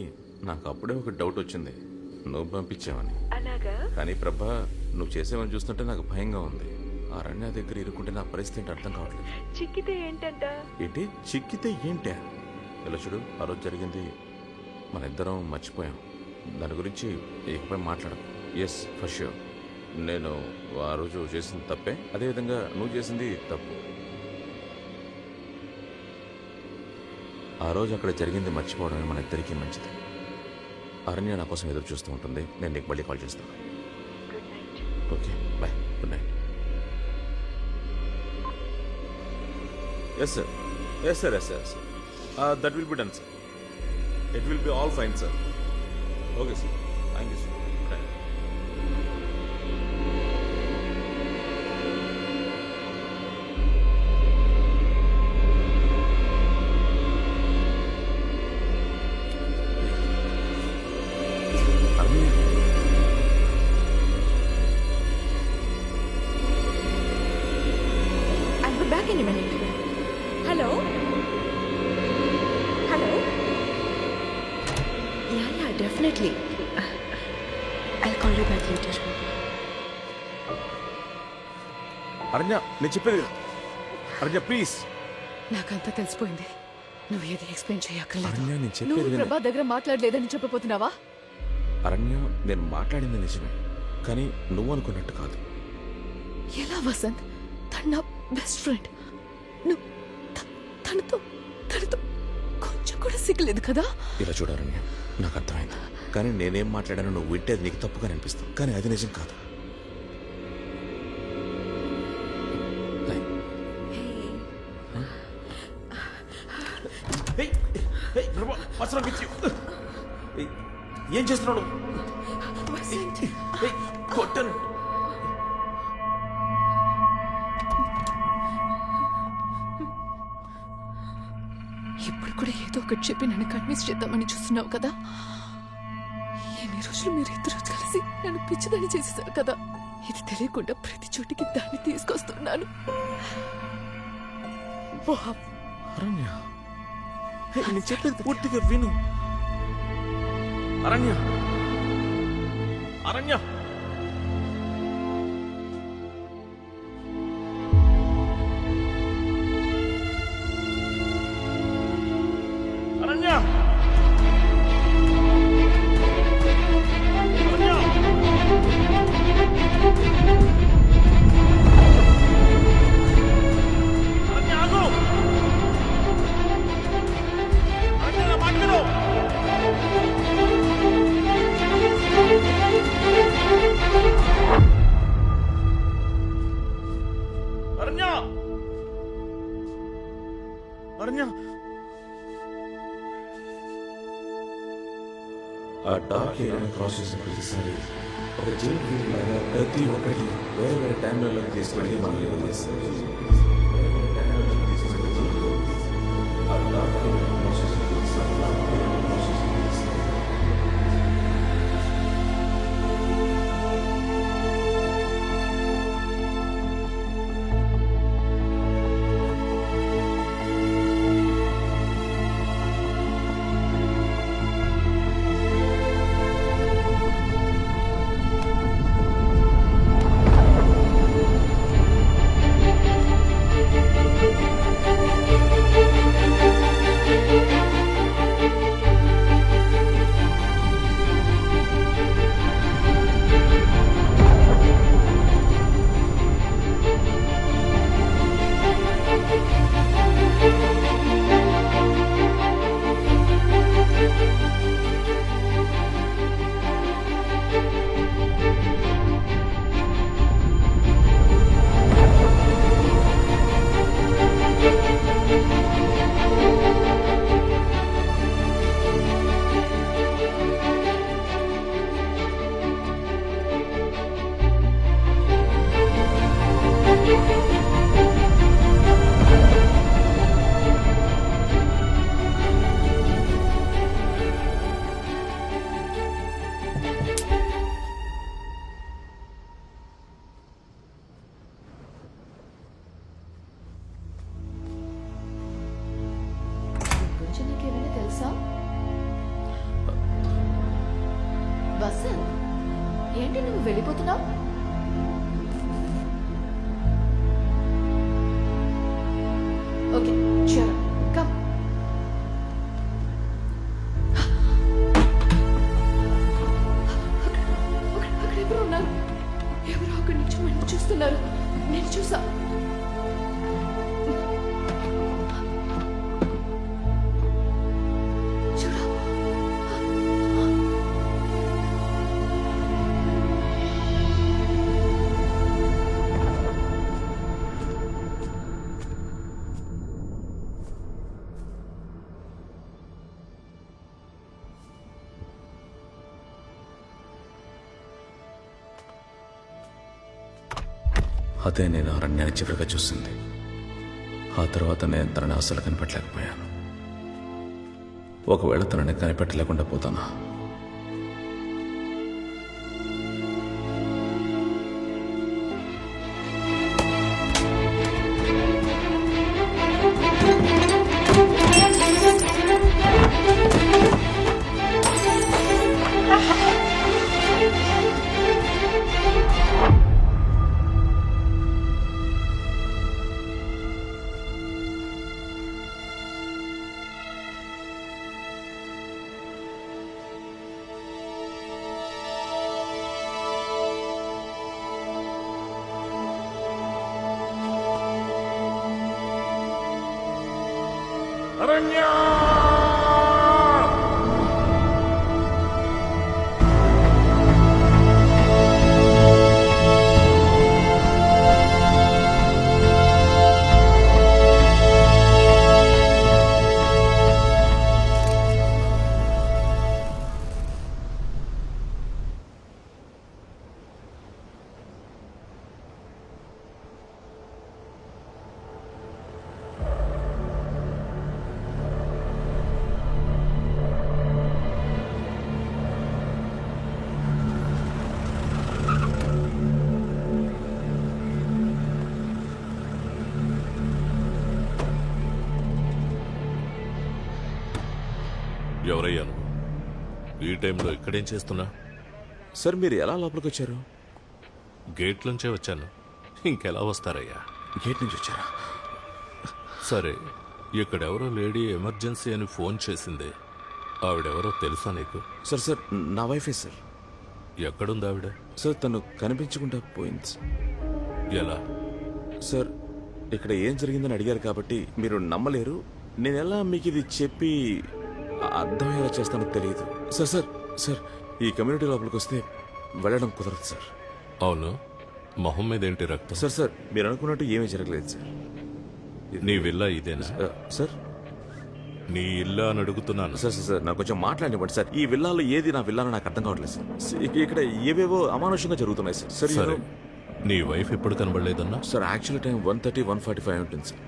నాకు అప్పుడే ఒక డౌట్ వచ్చింది, నువ్వు పంపించావని. అలాగా? కానీ ప్రభా, నువ్వు చేసేవని చూస్తుంటే నాకు భయంగా ఉంది. ఆ అరణ్య దగ్గర ఇరుక్కుంటే నా పరిస్థితి ఏంటి అర్థం కావట్లేదు. చిక్కితే ఏంటంట? ఏంటి చిక్కితే ఏంటే? ఇలా చూడు, ఆ రోజు జరిగింది మన ఇద్దరం మర్చిపోయాం. దాని గురించి ఇకపై మాట్లాడకు. Yes, for sure. నేను ఆ రోజు చేసింది తప్పే, అదేవిధంగా నువ్వు చేసింది తప్పు. ఆ రోజు అక్కడ జరిగింది మర్చిపోవడమే మన ఇద్దరికీ మంచిది. అరణ్య నా కోసం ఎదురు చూస్తూ ఉంటుంది. నేను నీకు మళ్ళీ కాల్ చేస్తాను. Okay, bye, good night. Yes sir, yes sir, yes sir, yes sir. That will be done sir. It will be all fine sir. Okay sir, thank you sir. Good night. I'll be back in a minute. Hello? Hello? Yeah, definitely. I'll call you back later. అరణ్య, నేను చెప్పేది అరణ్య, please. నాకంతా తెలిసిపోయింది. నువ్వు ఏది explain చేయక్కర్లేదు. అరణ్య, నేను చెప్పేది నువ్వు విను. ప్రభా దగ్గర మాట్లాడలేదని చెప్పబోతున్నావా? అరణ్య, నేను మాట్లాడింది నిజమే, కానీ నువ్వు అనుకున్నట్టు కాదు. ఎలా వసంత్? తను నా బెస్ట్ ఫ్రెండ్. నువ్వు తనతో కొంచెం కూడా సిగ్గలేదు కదా? ఇలా చూడారణ్య, నాకు అర్థమైంది, కానీ నేనేం మాట్లాడానో నువ్వు వింటేది నీకు తప్పుగా అనిపిస్తుంది, కానీ అది నిజం కాదు. ఏం చేస్తున్నాడు? కొట్టను. ఇప్పుడు కూడా ఏదో ఒకటి చెప్పి నన్ను కన్విన్స్ చేద్దామని చూస్తున్నావు కదా? ఎన్ని రోజులు మీరు ఇద్దరు కలిసి నన్ను పిచ్చిదాన్ని చేసేసారు కదా? ఇది తెలియకుండా ప్రతి చోటికి దాన్ని తీసుకొస్తున్నాను. అరణ్య, నేను చెప్పేది పూర్తిగా విను. అరణ్య, అరణ్య, అరణ్య, ఆ డార్క్ ఏరియాని క్రాస్ చేసిన ప్రతిసారి ఒక జైల్ ఫీల్ లాగా ప్రతి ఒక్కటి వేరే వేరే టైంలలోకి తీసుకొని మనం లీవ్ చేస్తాం. ఆ డార్క్ ఏరియాని క్రాస్ చేసిన ప్రతిసారి వసంత్, ఏంటి నువ్వు వెళ్ళిపోతున్నావు? Okay, sure, come. నేను చూసా. చూడు. అదే నేను అరణ్యాన్ని చివరిగా చూసింది. ఆ తర్వాత నేను తనని అసలు కనిపెట్టలేకపోయాను. ఒకవేళ తనని కనిపెట్టలేకుండా పోతానా? ఎవరయ్యా నువ్వు? ఈ టైంలో ఇక్కడేం చేస్తున్నా? సార్ మీరు ఎలా లోపలికి వచ్చారు? గేట్ నుంచే వచ్చాను. ఇంకెలా వస్తారయ్యా? గేట్ నుంచి వచ్చారా? సరే, ఇక్కడెవరో లేడీ ఎమర్జెన్సీ అని ఫోన్ చేసింది. ఆవిడెవరో తెలుసా నీకు? సార్ సార్ నా వైఫే సార్. ఎక్కడుంది ఆవిడ? సార్ తను కనిపించకుండా పోయింది. ఎలా? సార్ ఇక్కడ ఏం జరిగిందని అడిగారు కాబట్టి మీరు నమ్మలేరు. నేను ఎలా మీకు ఇది చెప్పి అర్థమయ్యేలా చేస్తానో తెలియదు. సార్ సార్ సార్ ఈ కమ్యూనిటీ లోపలికి వస్తే వెళ్ళడం కుదరదు సార్. అవును, మొహం మీద ఏంటి రక్తం? సార్ సార్ మీరు అనుకున్నట్టు ఏమీ జరగలేదు సార్. నీ విల్లా ఇదేనా? సార్ నీ ఇల్లా అని అడుగుతున్నాను. సార్ సార్ సార్ నాకు కొంచెం మాట్లాడివ్వండి సార్. ఈ విల్లాలో ఏది నా విల్లాలో నాకు అర్థం కావట్లేదు సార్. ఇక్కడ ఏవేవో అమానుషంగా జరుగుతున్నాయి సార్. సార్ సరే, నీ వైఫ్ ఎప్పుడు కనబడలేదన్నా? సార్ యాక్చువల్ టైం 1:30, 1:45 ఉంటుంది సార్.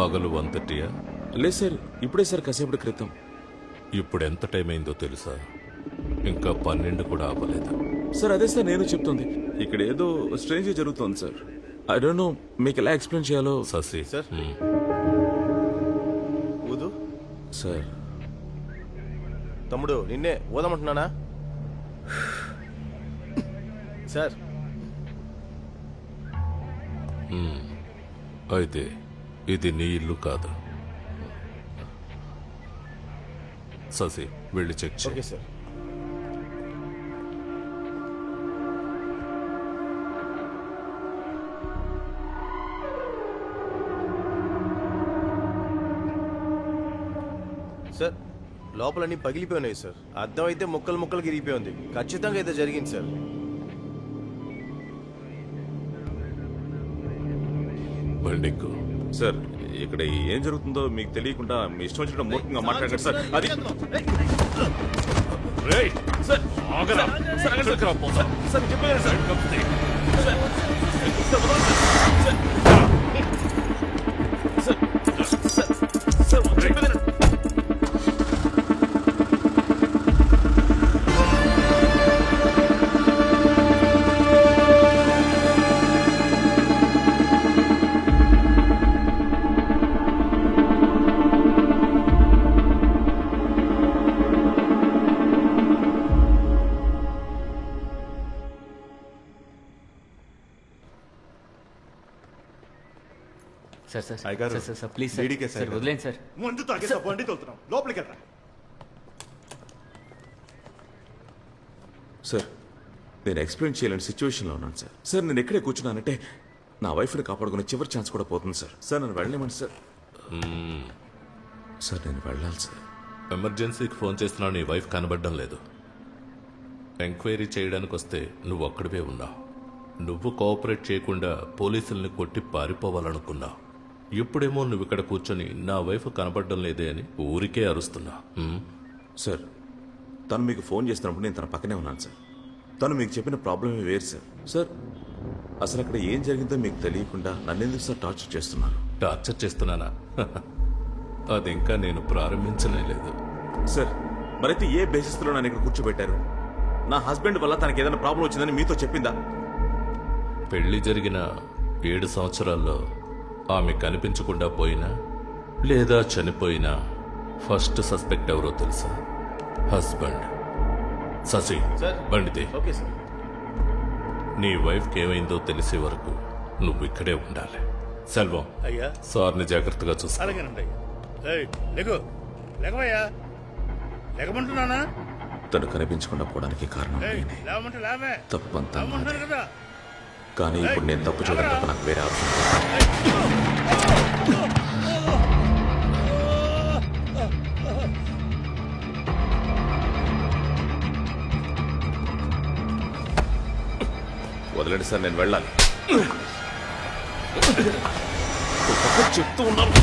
పగలు 1:30? లేదు సార్, ఇప్పుడే సార్ కాసేపటి క్రితం. ఇప్పుడు ఎంత టైం అయిందో తెలుసా? ఇంకా 12 కూడా అవ్వలేదు. సార్ అదే సార్ నేను చెప్తుంది. ఇక్కడ ఏదో స్ట్రేంజ్ జరుగుతోంది సార్. ఐ డోంట్ నో మీకు ఎలా ఎక్స్ప్లెయిన్ చేయాలో. ససి సార్ ఊదు. సార్ తమ్ముడు నిన్నే ఊదమంటున్నానా? సార్ అయితే ఇది నీ ఇల్లు కాదు. ససి వెళ్ళి చెక్ చేయి. Okay sir. సార్ లోపలన్నీ పగిలిపోయినాయి సార్. అర్థం అయితే ముక్కలు ముక్కలు గిరిగిపోయి ఉంది. ఖచ్చితంగా అయితే జరిగింది సార్. బండిక్కు. సార్ ఇక్కడ ఏం జరుగుతుందో మీకు తెలియకుండా మీ ఇష్టం వచ్చిన మూర్ఖంగా మాట్లాడారు సార్. అది సార్ ఆగరా సార్, సార్ చెప్పారు sir. Sir sir sir sir please sir sir వదిలేండి సార్. ముందు తాగేసా బండి తోలుతున్నాం, లోపలికి వెళ్ళరా. సార్ నేను ఎక్స్ప్లెయిన్ చేయలేని సిచ్యువేషన్లో ఉన్నాను సార్. సార్ నేను ఎక్కడే కూర్చున్నానంటే నా వైఫ్ని కాపాడుకునే చివరి ఛాన్స్ కూడా పోతుంది సార్. సార్ నన్ను వెళ్ళలేమండి సార్. సార్ నేను వెళ్ళాలి సార్. ఎమర్జెన్సీకి ఫోన్ చేస్తున్నా నీ వైఫ్ కనబడడం లేదు. ఎంక్వైరీ చేయడానికి వస్తే నువ్వు అక్కడివే ఉన్నావు. నువ్వు కోఆపరేట్ చేయకుండా పోలీసుల్ని కొట్టి పారిపోవాలనుకున్నావు. ఇప్పుడేమో నువ్వు ఇక్కడ కూర్చొని నా వైఫ్ కనబడడం లేదే అని ఊరికే అరుస్తున్నా. సార్ తను మీకు ఫోన్ చేసినప్పుడు నేను తన పక్కనే ఉన్నాను సార్. తను మీకు చెప్పిన ప్రాబ్లమే వేరు సార్. సార్ అసలు అక్కడ ఏం జరిగిందో మీకు తెలియకుండా నన్ను ఎందుకు సార్ టార్చర్ చేస్తున్నారు? టార్చర్ చేస్తున్నానా? అది ఇంకా నేను ప్రారంభించనే లేదు. సార్ మరైతే ఏ బేసిస్లో నన్ను ఇక్కడ కూర్చోబెట్టారు? నా హస్బెండ్ వల్ల తనకి ఏదైనా ప్రాబ్లం వచ్చిందని మీతో చెప్పిందా? పెళ్లి జరిగిన 7 సంవత్సరాల్లో ఆమె కనిపించకుండా పోయినా లేదా చనిపోయినా ఫస్ట్ సస్పెక్ట్ ఎవరో తెలుసా? హస్బెండ్. శశి బండితే. Okay sir. నీ వైఫ్కి ఏమైందో తెలిసే వరకు నువ్వు ఇక్కడే ఉండాలి. సెల్వం అయ్యా సార్ని జాగ్రత్తగా చూసుకో. అలాగేనండి అయ్యా. లేకు లేకవయ్యా, లేకమంటున్నానా? తను కనిపించకుండా పోవడానికి కారణం లేవమంటే లేవే, తప్పంతా లేవమంటున్నాను కదా. కానీ ఇప్పుడు నేను తప్పు చూడడం తప్ప నాకు వేరే ఆప్షన్. వదలండి సార్, నేను వెళ్ళాలి. చెప్తూ ఉన్నాను.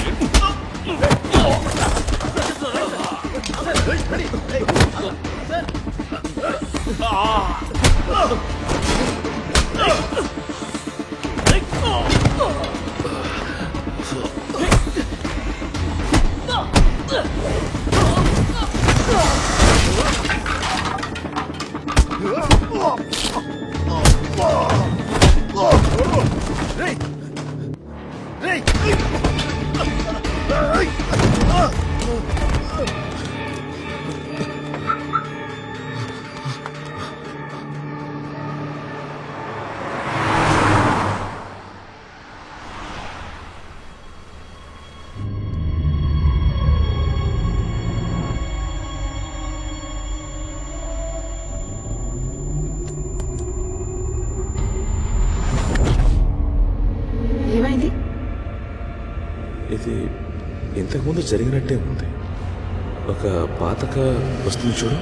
ఏమైంది? ఇది ఇంతకుముందు జరిగినట్టే ఉంది. ఒక పాతక వస్తుంది చూడు.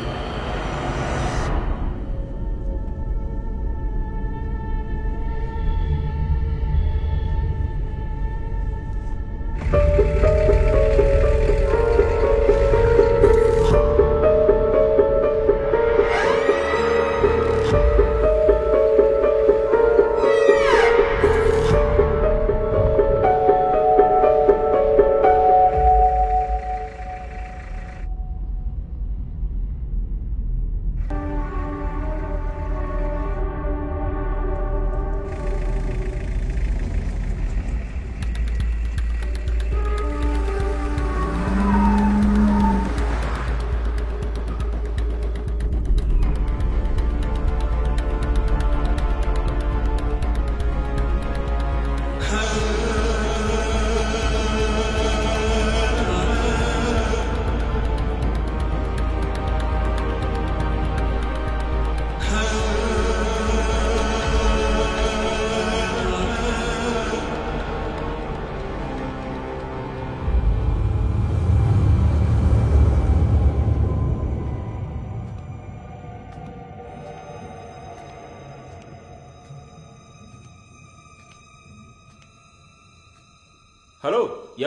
హలో,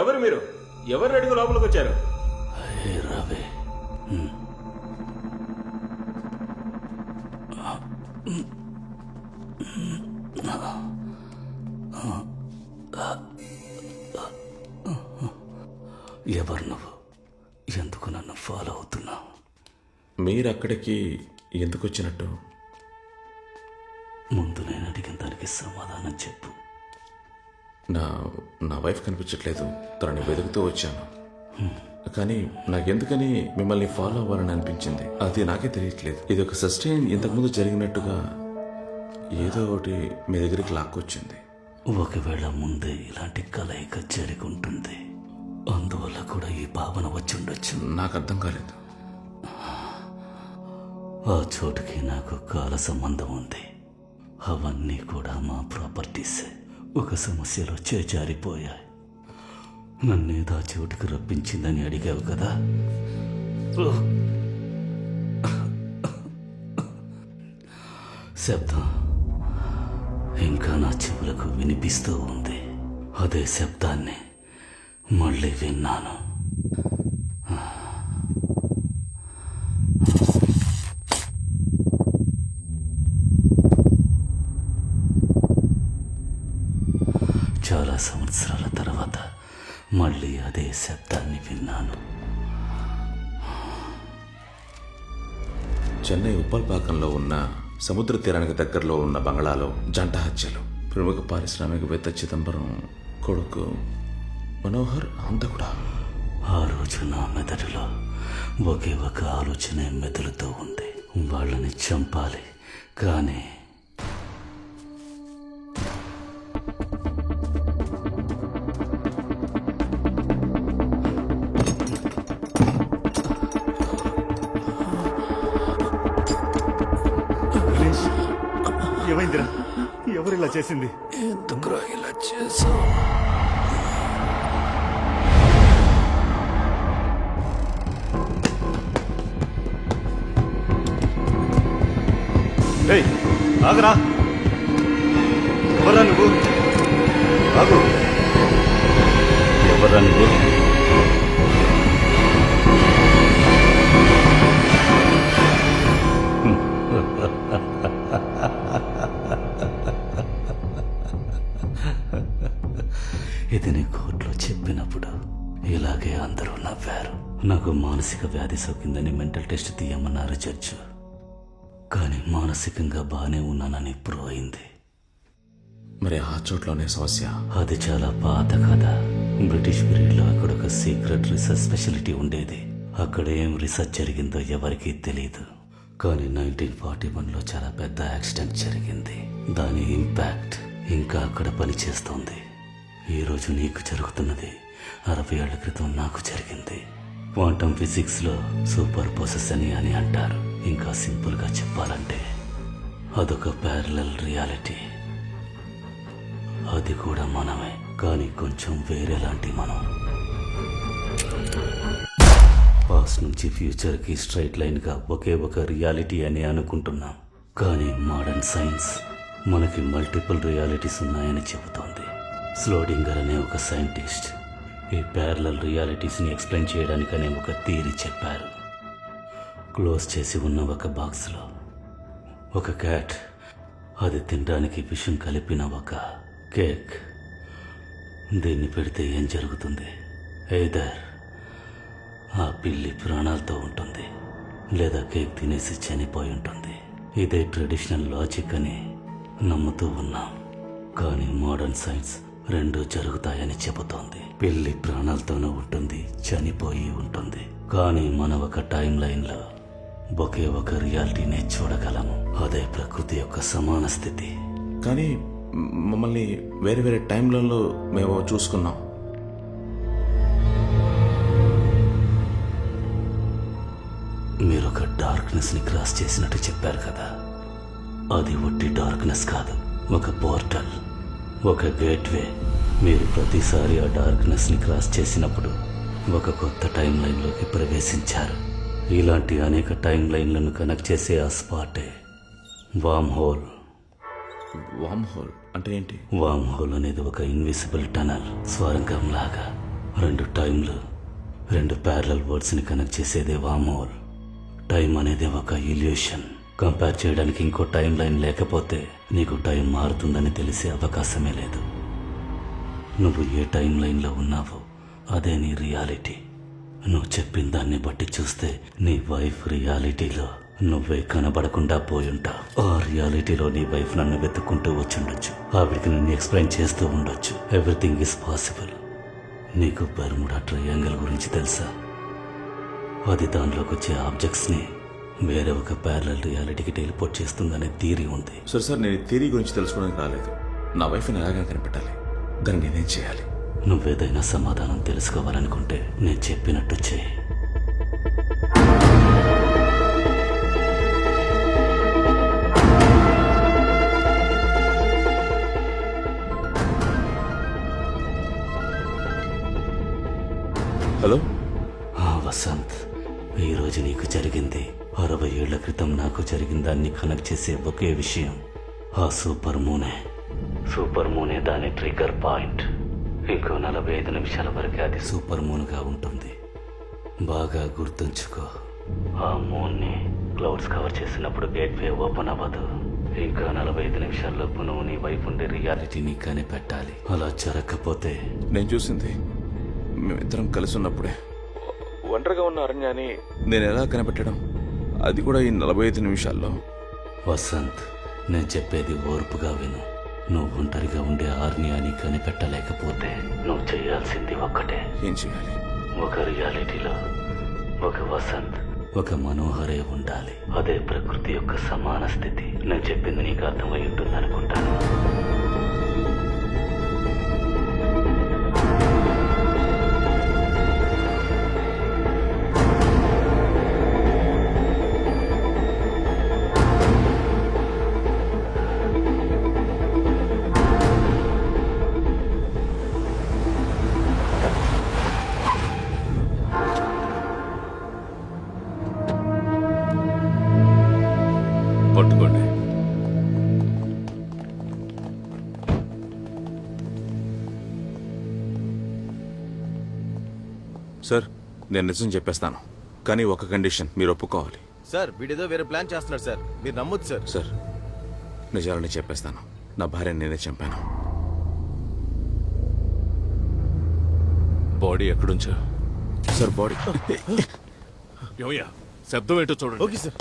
ఎవరు మీరు? ఎవరు అడుగు లోపలికి వచ్చారు? రవి, ఎవరు నువ్వు? ఎందుకు నన్ను ఫాలో అవుతున్నావు? మీరు అక్కడికి ఎందుకు వచ్చినట్టు? ముందు నేను అడిగిన దానికి సమాధానం చెప్పు. నా వైఫ్ కనిపించట్లేదు, తనని వెతుకుతూ వచ్చాను. కానీ నాకెందుకని మిమ్మల్ని ఫాలో అవ్వాలని అనిపించింది, అది నాకే తెలియట్లేదు. ఇది ఒక సస్టైన్ ఇంతకుముందు జరిగినట్టుగా ఏదో ఒకటి మీ దగ్గరికి లాక్కొచ్చింది. ఒకవేళ ముందే ఇలాంటి కలయిక జరిగి ఉంటుంది, అందువల్ల కూడా ఈ భావన వచ్చి ఉండొచ్చు. నాకు అర్థం కాలేదు. ఆ చోటుకి నాకు కాల సంబంధం ఉంది. అవన్నీ కూడా మా ప్రాపర్టీసే. ఒక సమస్యలో చేజారిపోయాయి. నన్నేదో ఆ చోటుకు రప్పించిందని అడిగావు కదా. శబ్దం ఇంకా నా చెవులకు వినిపిస్తూ ఉంది. అదే శబ్దాన్ని మళ్ళీ విన్నాను. చాలా సంవత్సరాల తర్వాత మళ్ళీ అదే శబ్దాన్ని విన్నాను. చెన్నై ఉప్పల్పాకంలో ఉన్న సముద్ర తీరానికి దగ్గరలో ఉన్న బంగ్లాలో జంట హత్యలు. ప్రముఖ పారిశ్రామికవేత్త చిదంబరం కొడుకు మనోహర్ హంతకుడా. ఆ రోజు నా మెదడులో ఒకే ఒక ఆలోచనే మెదులుతూ ఉంది. వాళ్ళని చంపాలి, కానీ ఏమైందిరా? ఎవరు ఇలా చేసింది? ఎందుకురా ఇలా చేసావు? ఆగరా! ఎవరా నువ్వు? ఆగు! ఎవరా నువ్వు? ఇది నీ కోర్టులో చెప్పినప్పుడు ఇలాగే అందరూ నవ్వారు. నాకు మానసిక వ్యాధి సోకిందని మెంటల్ టెస్ట్ తీయమన్నారు జడ్జి. కానీ మానసికంగా బాగానే ఉన్నానని ప్రూవ్ అయింది. మరి ఆ చోట్లోనే సమస్య. అది చాలా పాత కథ. బ్రిటిష్ పీరియడ్లో అక్కడ ఒక సీక్రెట్ రీసెర్చ్ స్పెషాలిటీ ఉండేది. అక్కడ ఏం రీసెర్చ్ జరిగిందో ఎవరికీ తెలియదు. కానీ 1941లో చాలా పెద్ద యాక్సిడెంట్ జరిగింది. దాని ఇంపాక్ట్ ఇంకా అక్కడ పనిచేస్తోంది. ఈరోజు నీకు జరుగుతున్నది 60 ఏళ్ల క్రితం నాకు జరిగింది. క్వాంటమ్ ఫిజిక్స్లో సూపర్ పొసెస్ అని అంటారు. ఇంకా సింపుల్గా చెప్పాలంటే అదొక ప్యారలల్ రియాలిటీ. అది కూడా మనమే, కానీ కొంచెం వేరేలాంటి మనం. పాస్ట్ నుంచి ఫ్యూచర్కి స్ట్రైట్ లైన్గా ఒకే ఒక రియాలిటీ అని అనుకుంటున్నాం. కానీ మోడర్న్ సైన్స్ మనకి మల్టిపుల్ రియాలిటీస్ ఉన్నాయని చెబుతోంది. స్లోడింగర్ అనే ఒక సైంటిస్ట్ ఈ ప్యారలల్ రియాలిటీస్ని ఎక్స్ప్లెయిన్ చేయడానికనే ఒక థియరీ చెప్పారు. క్లోజ్ చేసి ఉన్న ఒక బాక్స్లో ఒక క్యాట్, అది తినడానికి విషం కలిపిన ఒక కేక్. దీన్ని పెడితే ఏం జరుగుతుంది? ఎయిదర్ ఆ పిల్లి ప్రాణాలతో ఉంటుంది, లేదా కేక్ తినేసి చనిపోయి ఉంటుంది. ఇదే ట్రెడిషనల్ లాజిక్ అని నమ్ముతూ ఉన్నాం. కానీ మోడర్న్ సైన్స్ రెండు జరుగుతాయని చెబుతోంది. పిల్లి ప్రాణాలతోనూ ఉంటుంది, చనిపోయి ఉంటుంది. కానీ మనం ఒక టైం లైన్లో ఒకే ఒక రియాలిటీనే చూడగలము. అదే ప్రకృతి యొక్క సమాన స్థితి. కానీ మమ్మల్ని వేరే వేరే టైంలలో మేము చూసుకున్నాం. మీరు ఒక డార్క్నెస్ని క్రాస్ చేసినట్టు చెప్పారు కదా. అది ఒట్టి డార్క్నెస్ కాదు, ఒక పోర్టల్, ఒక గేట్వే. మీరు ప్రతిసారి ఆ డార్క్నెస్ని క్రాస్ చేసినప్పుడు ఒక కొత్త టైం లైన్లోకి ప్రవేశించారు. ఇలాంటి అనేక టైం లైన్లను కనెక్ట్ చేసే ఆ స్పాటే వామ్ హోల్. వామ్ హోల్ అంటే ఏంటి? వామ్ హోల్ అనేది ఒక ఇన్విజిబుల్ టనల్, స్వరంగం లాగా. రెండు టైంలు, రెండు ప్యారలల్ వర్డ్స్ని కనెక్ట్ చేసేదే వామ్ హోల్. టైం అనేది ఒక ఇల్యూషన్. కంపేర్ చేయడానికి ఇంకో టైం లైన్ లేకపోతే నీకు టైం మారుతుందని తెలిసే అవకాశమే లేదు. నువ్వు ఏ టైం లైన్లో ఉన్నావో అదే నీ రియాలిటీ. నువ్వు చెప్పిన దాన్ని బట్టి చూస్తే నీ వైఫ్ రియాలిటీలో నువ్వే కనబడకుండా పోయుంటావు. ఆ రియాలిటీలో నీ వైఫ్ నన్ను వెతుక్కుంటూ వచ్చుండొచ్చు. ఆవిడికి నన్ను ఎక్స్ప్లెయిన్ చేస్తూ ఉండొచ్చు. Everything is possible. నీకు బెర్ముడా ట్రయాంగిల్ గురించి తెలుసా? అది దానిలోకి వచ్చే ఆబ్జెక్ట్స్ని వేరే ఒక ప్యారలల్ రియాలిటీకి టెలిపోర్ట్ చేస్తుందనే థియరీ ఉంది. సార్ నేను థియరీ గురించి తెలుసుకోవడానికి రాలేదు. నా వైఫ్ని ఎలాగా కనిపెట్టాలి? దాన్ని నేనేం చేయాలి? నువ్వేదైనా సమాధానం తెలుసుకోవాలనుకుంటే నేను చెప్పినట్టు చేయి. హలో వసంత్, ఈరోజు నీకు జరిగింది 60 ఏళ్ల క్రితం నాకు జరిగిన దాన్ని కనెక్ట్ చేసే ఒకే విషయం. ఆ సూపర్ మూనే దాని ట్రిగ్గర్ పాయింట్. ఇంకో 45 నిమిషాల వరకు అది సూపర్ మూన్గా ఉంటుంది. బాగా గుర్తుంచుకో, ఆ మూన్ని క్లౌడ్స్ కవర్ చేసినప్పుడు గేట్వే ఓపెన్ అవ్వదు. ఇంకా 45 నిమిషాల్లోపు నువ్వు నీ వైపు ఉండే రియాలిటీని కనిపెట్టాలి. అలా జరగకపోతే నేను చూసింది మేమిద్దరం కలిసి ఉన్నప్పుడే. ఒంటరిగా ఉన్న అరణ్యాన్ని నేను ఎలా కనిపెట్టడం, అది కూడా ఈ 45 నిమిషాల్లో. వసంత్, నేను చెప్పేది ఓర్పుగా విను. నువ్వు ఒంటరిగా ఉండే ఆర్నియాని కనిపెట్టలేకపోతే నువ్వు చేయాల్సింది ఒక్కటే. ఏం చేయాలి? ఒక రియాలిటీలో ఒక వసంత్, ఒక మనోహరే ఉండాలి. అదే ప్రకృతి యొక్క సమాన స్థితి. నేను చెప్పింది నీకు అర్థమై ఉంటుంది అనుకుంటాను. పట్టుకోండి. సార్, నేను నిజం చెప్పేస్తాను, కానీ ఒక కండిషన్, మీరు ఒప్పుకోవాలి. సార్ వీడేదో వేరే ప్లాన్ చేస్తున్నాడు సార్, మీరు నమ్మొద్దు సార్. సార్, నిజాలని చెప్పేస్తాను. నా భార్యని నేనే చంపాను. బాడీ ఎక్కడుంచా? సార్, బాడీ ఏమయ్యా, శబ్దం ఏంటో చూడండి. Okay sir.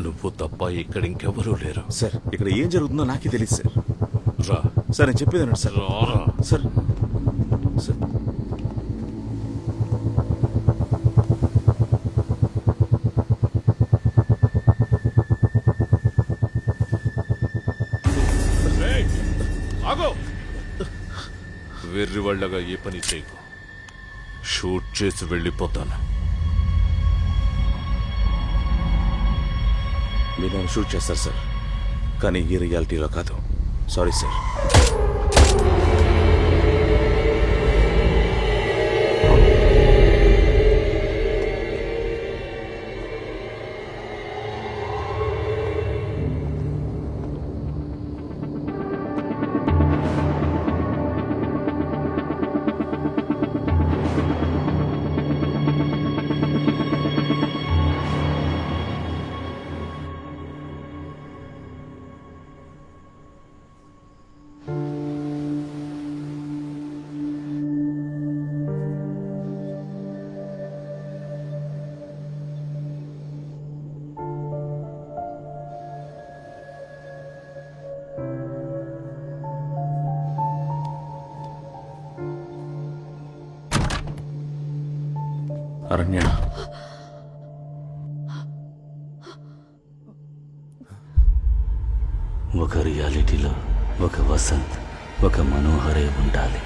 నువ్వు తప్ప ఇక్కడ ఇంకెవరూ లేరు. సార్, ఇక్కడ ఏం జరుగుతుందో నాకే తెలియదు సార్. రా సార్, నేను చెప్పేది అన్నాడు సార్. రారా. సార్ సార్ ఆగో, వెర్రి వాళ్ళగా ఏ పని చేయకు. షూట్ చేసి వెళ్ళిపోతాను. మీరు నన్ను షూట్ చేస్తారు సార్, కానీ ఈ రియాలిటీలో కాదు. Sorry sir. అరణ్య, ఒక రియాలిటీలో ఒక వసంత్, ఒక మనోహరే ఉండాలి.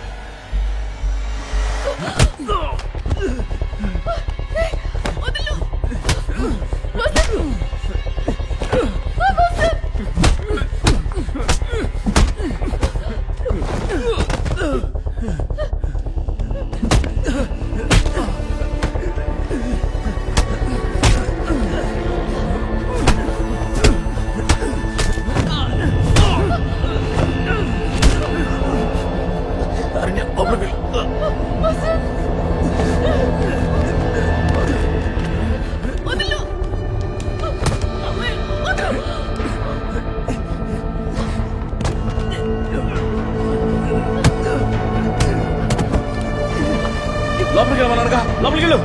లోపలికి వెళ్ళమన్నారుగా, లోపలికి వెళ్ళు.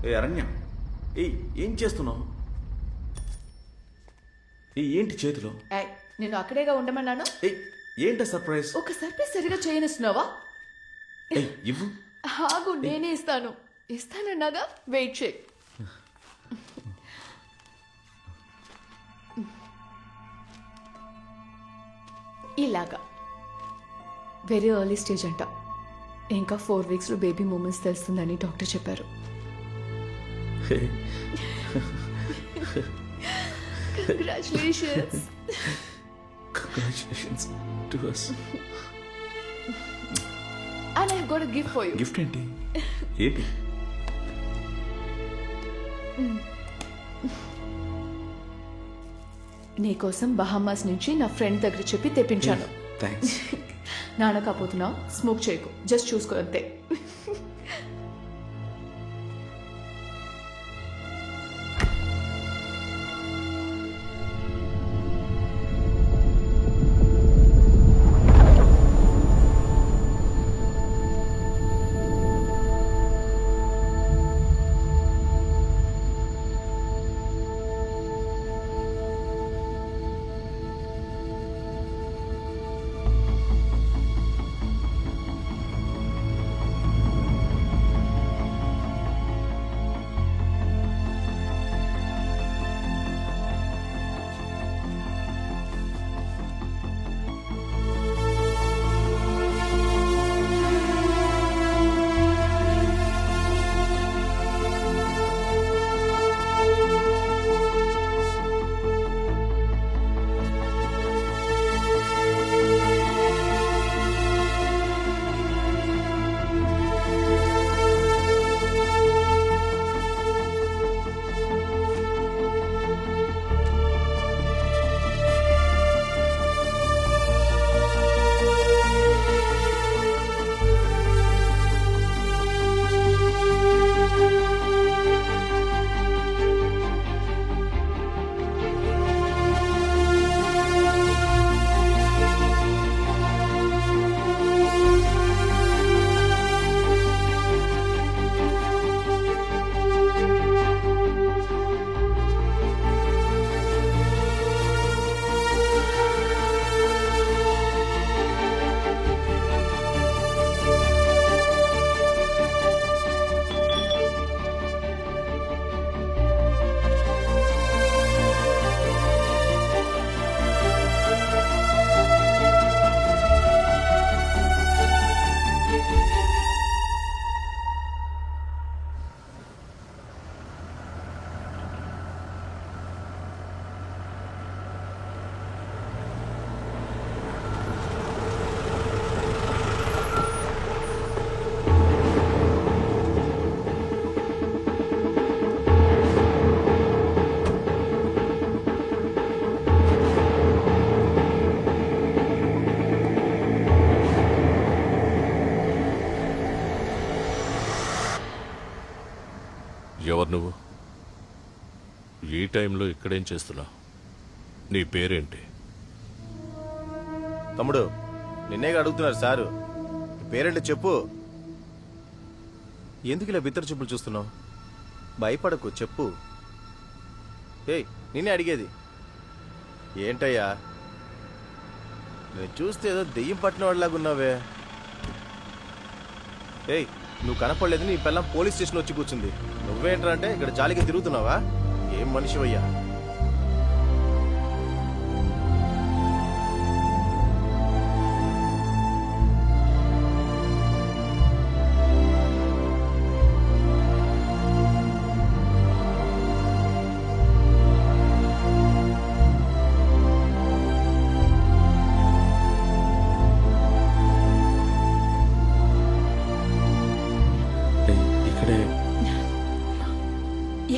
ఏ అరణ్య, ఏం చేస్తున్నావు? ఏంటి చేతిలో? నేను అక్కడేగా ఉండమన్నాను. ఏంటి సర్ప్రైజ్? ఒక సర్ప్రైజ్ సరిగా చేయనిస్తున్నావా? ఇవ్వు. ఆగు, నేనే ఇస్తాను. ఇస్తానన్నాగా, వెయిట్ చేయి. ఇలాగా వెరీ ఎర్లీ స్టేజ్ అంట. ఇంకా 4 వీక్స్లో బేబీ మూమెంట్స్ తెలుస్తుందని డాక్టర్ చెప్పారు. Congratulations. Congratulations to us. And I've got a gift for you. Gift ఏంటి? ఏంటి? నీకోసం బహామాస్ నుంచి నా ఫ్రెండ్ దగ్గర చెప్పి తెప్పించాను. థ్యాంక్స్. నాన్న కాపోతున్నావు, స్మోక్ చేయకు, జస్ట్ చూసుకో అంతే. ఎవరు నువ్వు? ఈ టైంలో ఇక్కడేం చేస్తున్నావు? నీ పేరేంటి? తమ్ముడు, నిన్నేగా అడుగుతున్నారు సారు. పేరేంటి చెప్పు. ఎందుకు ఇలా బిత్తర చూపులు చూస్తున్నావు? భయపడకు, చెప్పు. ఏయ్, నిన్నే అడిగేది. ఏంటయ్యా, నేను చూస్తే ఏదో దెయ్యం పట్టిన వాడిలాగా ఉన్నావే. ఏయ్, నువ్వు కనపడలేదు, నీ పిల్లం పోలీస్ స్టేషన్ వచ్చి కూర్చుంది. నువ్వేంట్రా అంటే ఇక్కడ జాలిగా తిరుగుతున్నావా? ఏం మనిషివయ్యా?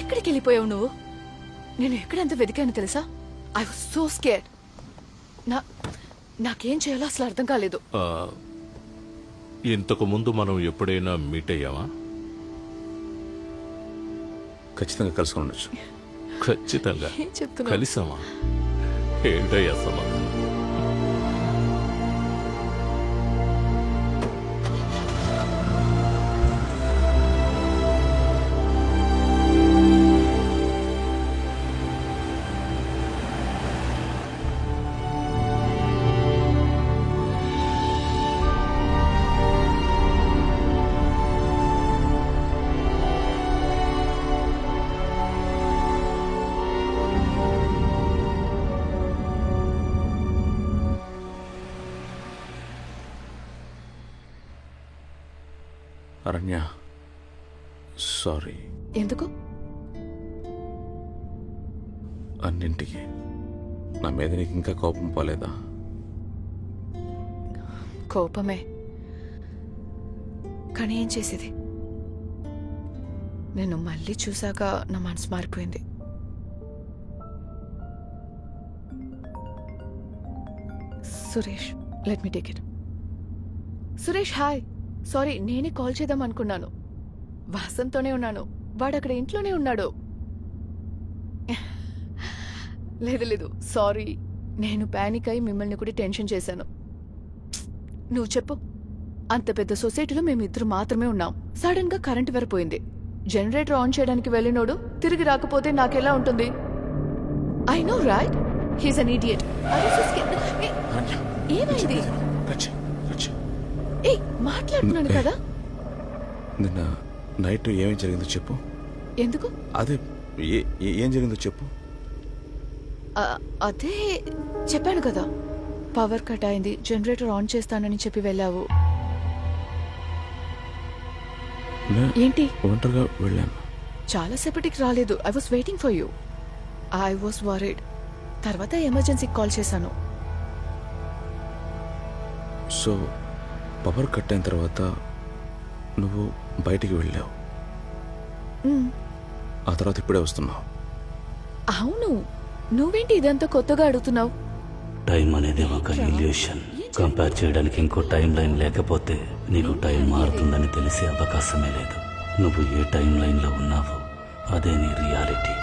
ఎక్కడికి వెళ్ళిపోయావు నువ్వు? నేను ఎక్కడంత వెతికాను తెలుసా? I was so scared. నాకేం చేయాలో అసలు అర్థం కాలేదు. ఇంతకు ముందు మనం ఎప్పుడైనా మీట్ అయ్యామా? ఖచ్చితంగా కలుసుకుని ఉండొచ్చు. ఖచ్చితంగా ఏం చెప్తున్నావు? కలిసామా? ఏంటయ్యా సమాధానం? అరణ్య, సారీ. ఎందుకు? అన్నింటికి. నా మీద నీకు ఇంకా కోపం పోలేదా? కోపమే, కానీ ఏం చేసేది? నేను మళ్ళీ చూశాక నా మనసు మారిపోయింది. Suresh, let me take it. Suresh hi. Sorry, నేనే కాల్ చేద్దాం అనుకున్నాను. వాసంతోనే ఉన్నాను. వాడు అక్కడ ఇంట్లోనే ఉన్నాడు. లేదు సారీ, నేను ప్యానిక్ అయి మిమ్మల్ని కూడా టెన్షన్ చేశాను. నువ్వు చెప్పు. అంత పెద్ద సొసైటీలో మేమిద్దరు మాత్రమే ఉన్నాం. సడన్ గా కరెంట్ వెరపోయింది. జనరేటర్ ఆన్ చేయడానికి వెళ్ళినోడు తిరిగి రాకపోతే నాకెలా ఉంటుంది? I know right, he's an idiot. ఏమైంది? ఏ మాట్లాడుతున్నాను కదా. నిన్న నైట్ ఏమేం జరిగిందో చెప్పు. ఎందుకు? అదే ఏం జరిగిందో చెప్పు. అదే చెప్పాను కదా, పవర్ కట్ అయింది, జనరేటర్ ఆన్ చేస్తానని చెప్పి వెళ్ళావు. ఏంటి? ఒంటరిగా వెళ్ళాను. చాలాసేపటికి రాలేదు. I was waiting for you. I was worried. తర్వాత ఎమర్జెన్సీకి కాల్ చేశాను. సో పవర్ కట్ అయిన తర్వాత నువ్వు బయటికి వెళ్ళావు. ఆ తర్వాత ఇప్పుడే వస్తున్నావు. అవును, నువ్వేంటి ఇదంతా కొత్తగా అడుగుతున్నావు? టైం అనేది ఒక ఇల్యూషన్. కంపేర్ చేయడానికి ఇంకో టైం లైన్ లేకపోతే నీకు టైం మారుతుందని తెలిసే అవకాశమే లేదు. నువ్వు ఏ టైం లైన్లో ఉన్నావో అదే నీ రియాలిటీ.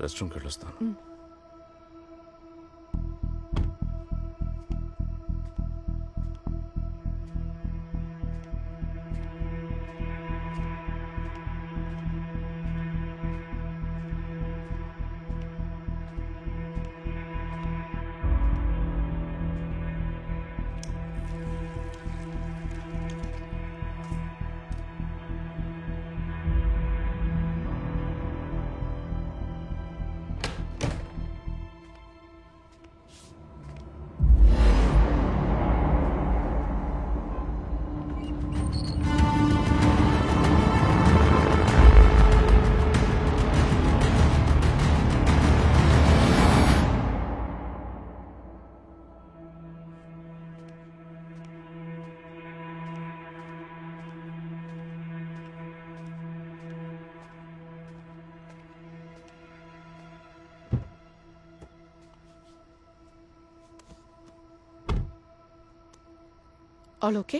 రెస్ట్ రూమ్కి వెళ్ళొస్తాను. All okay?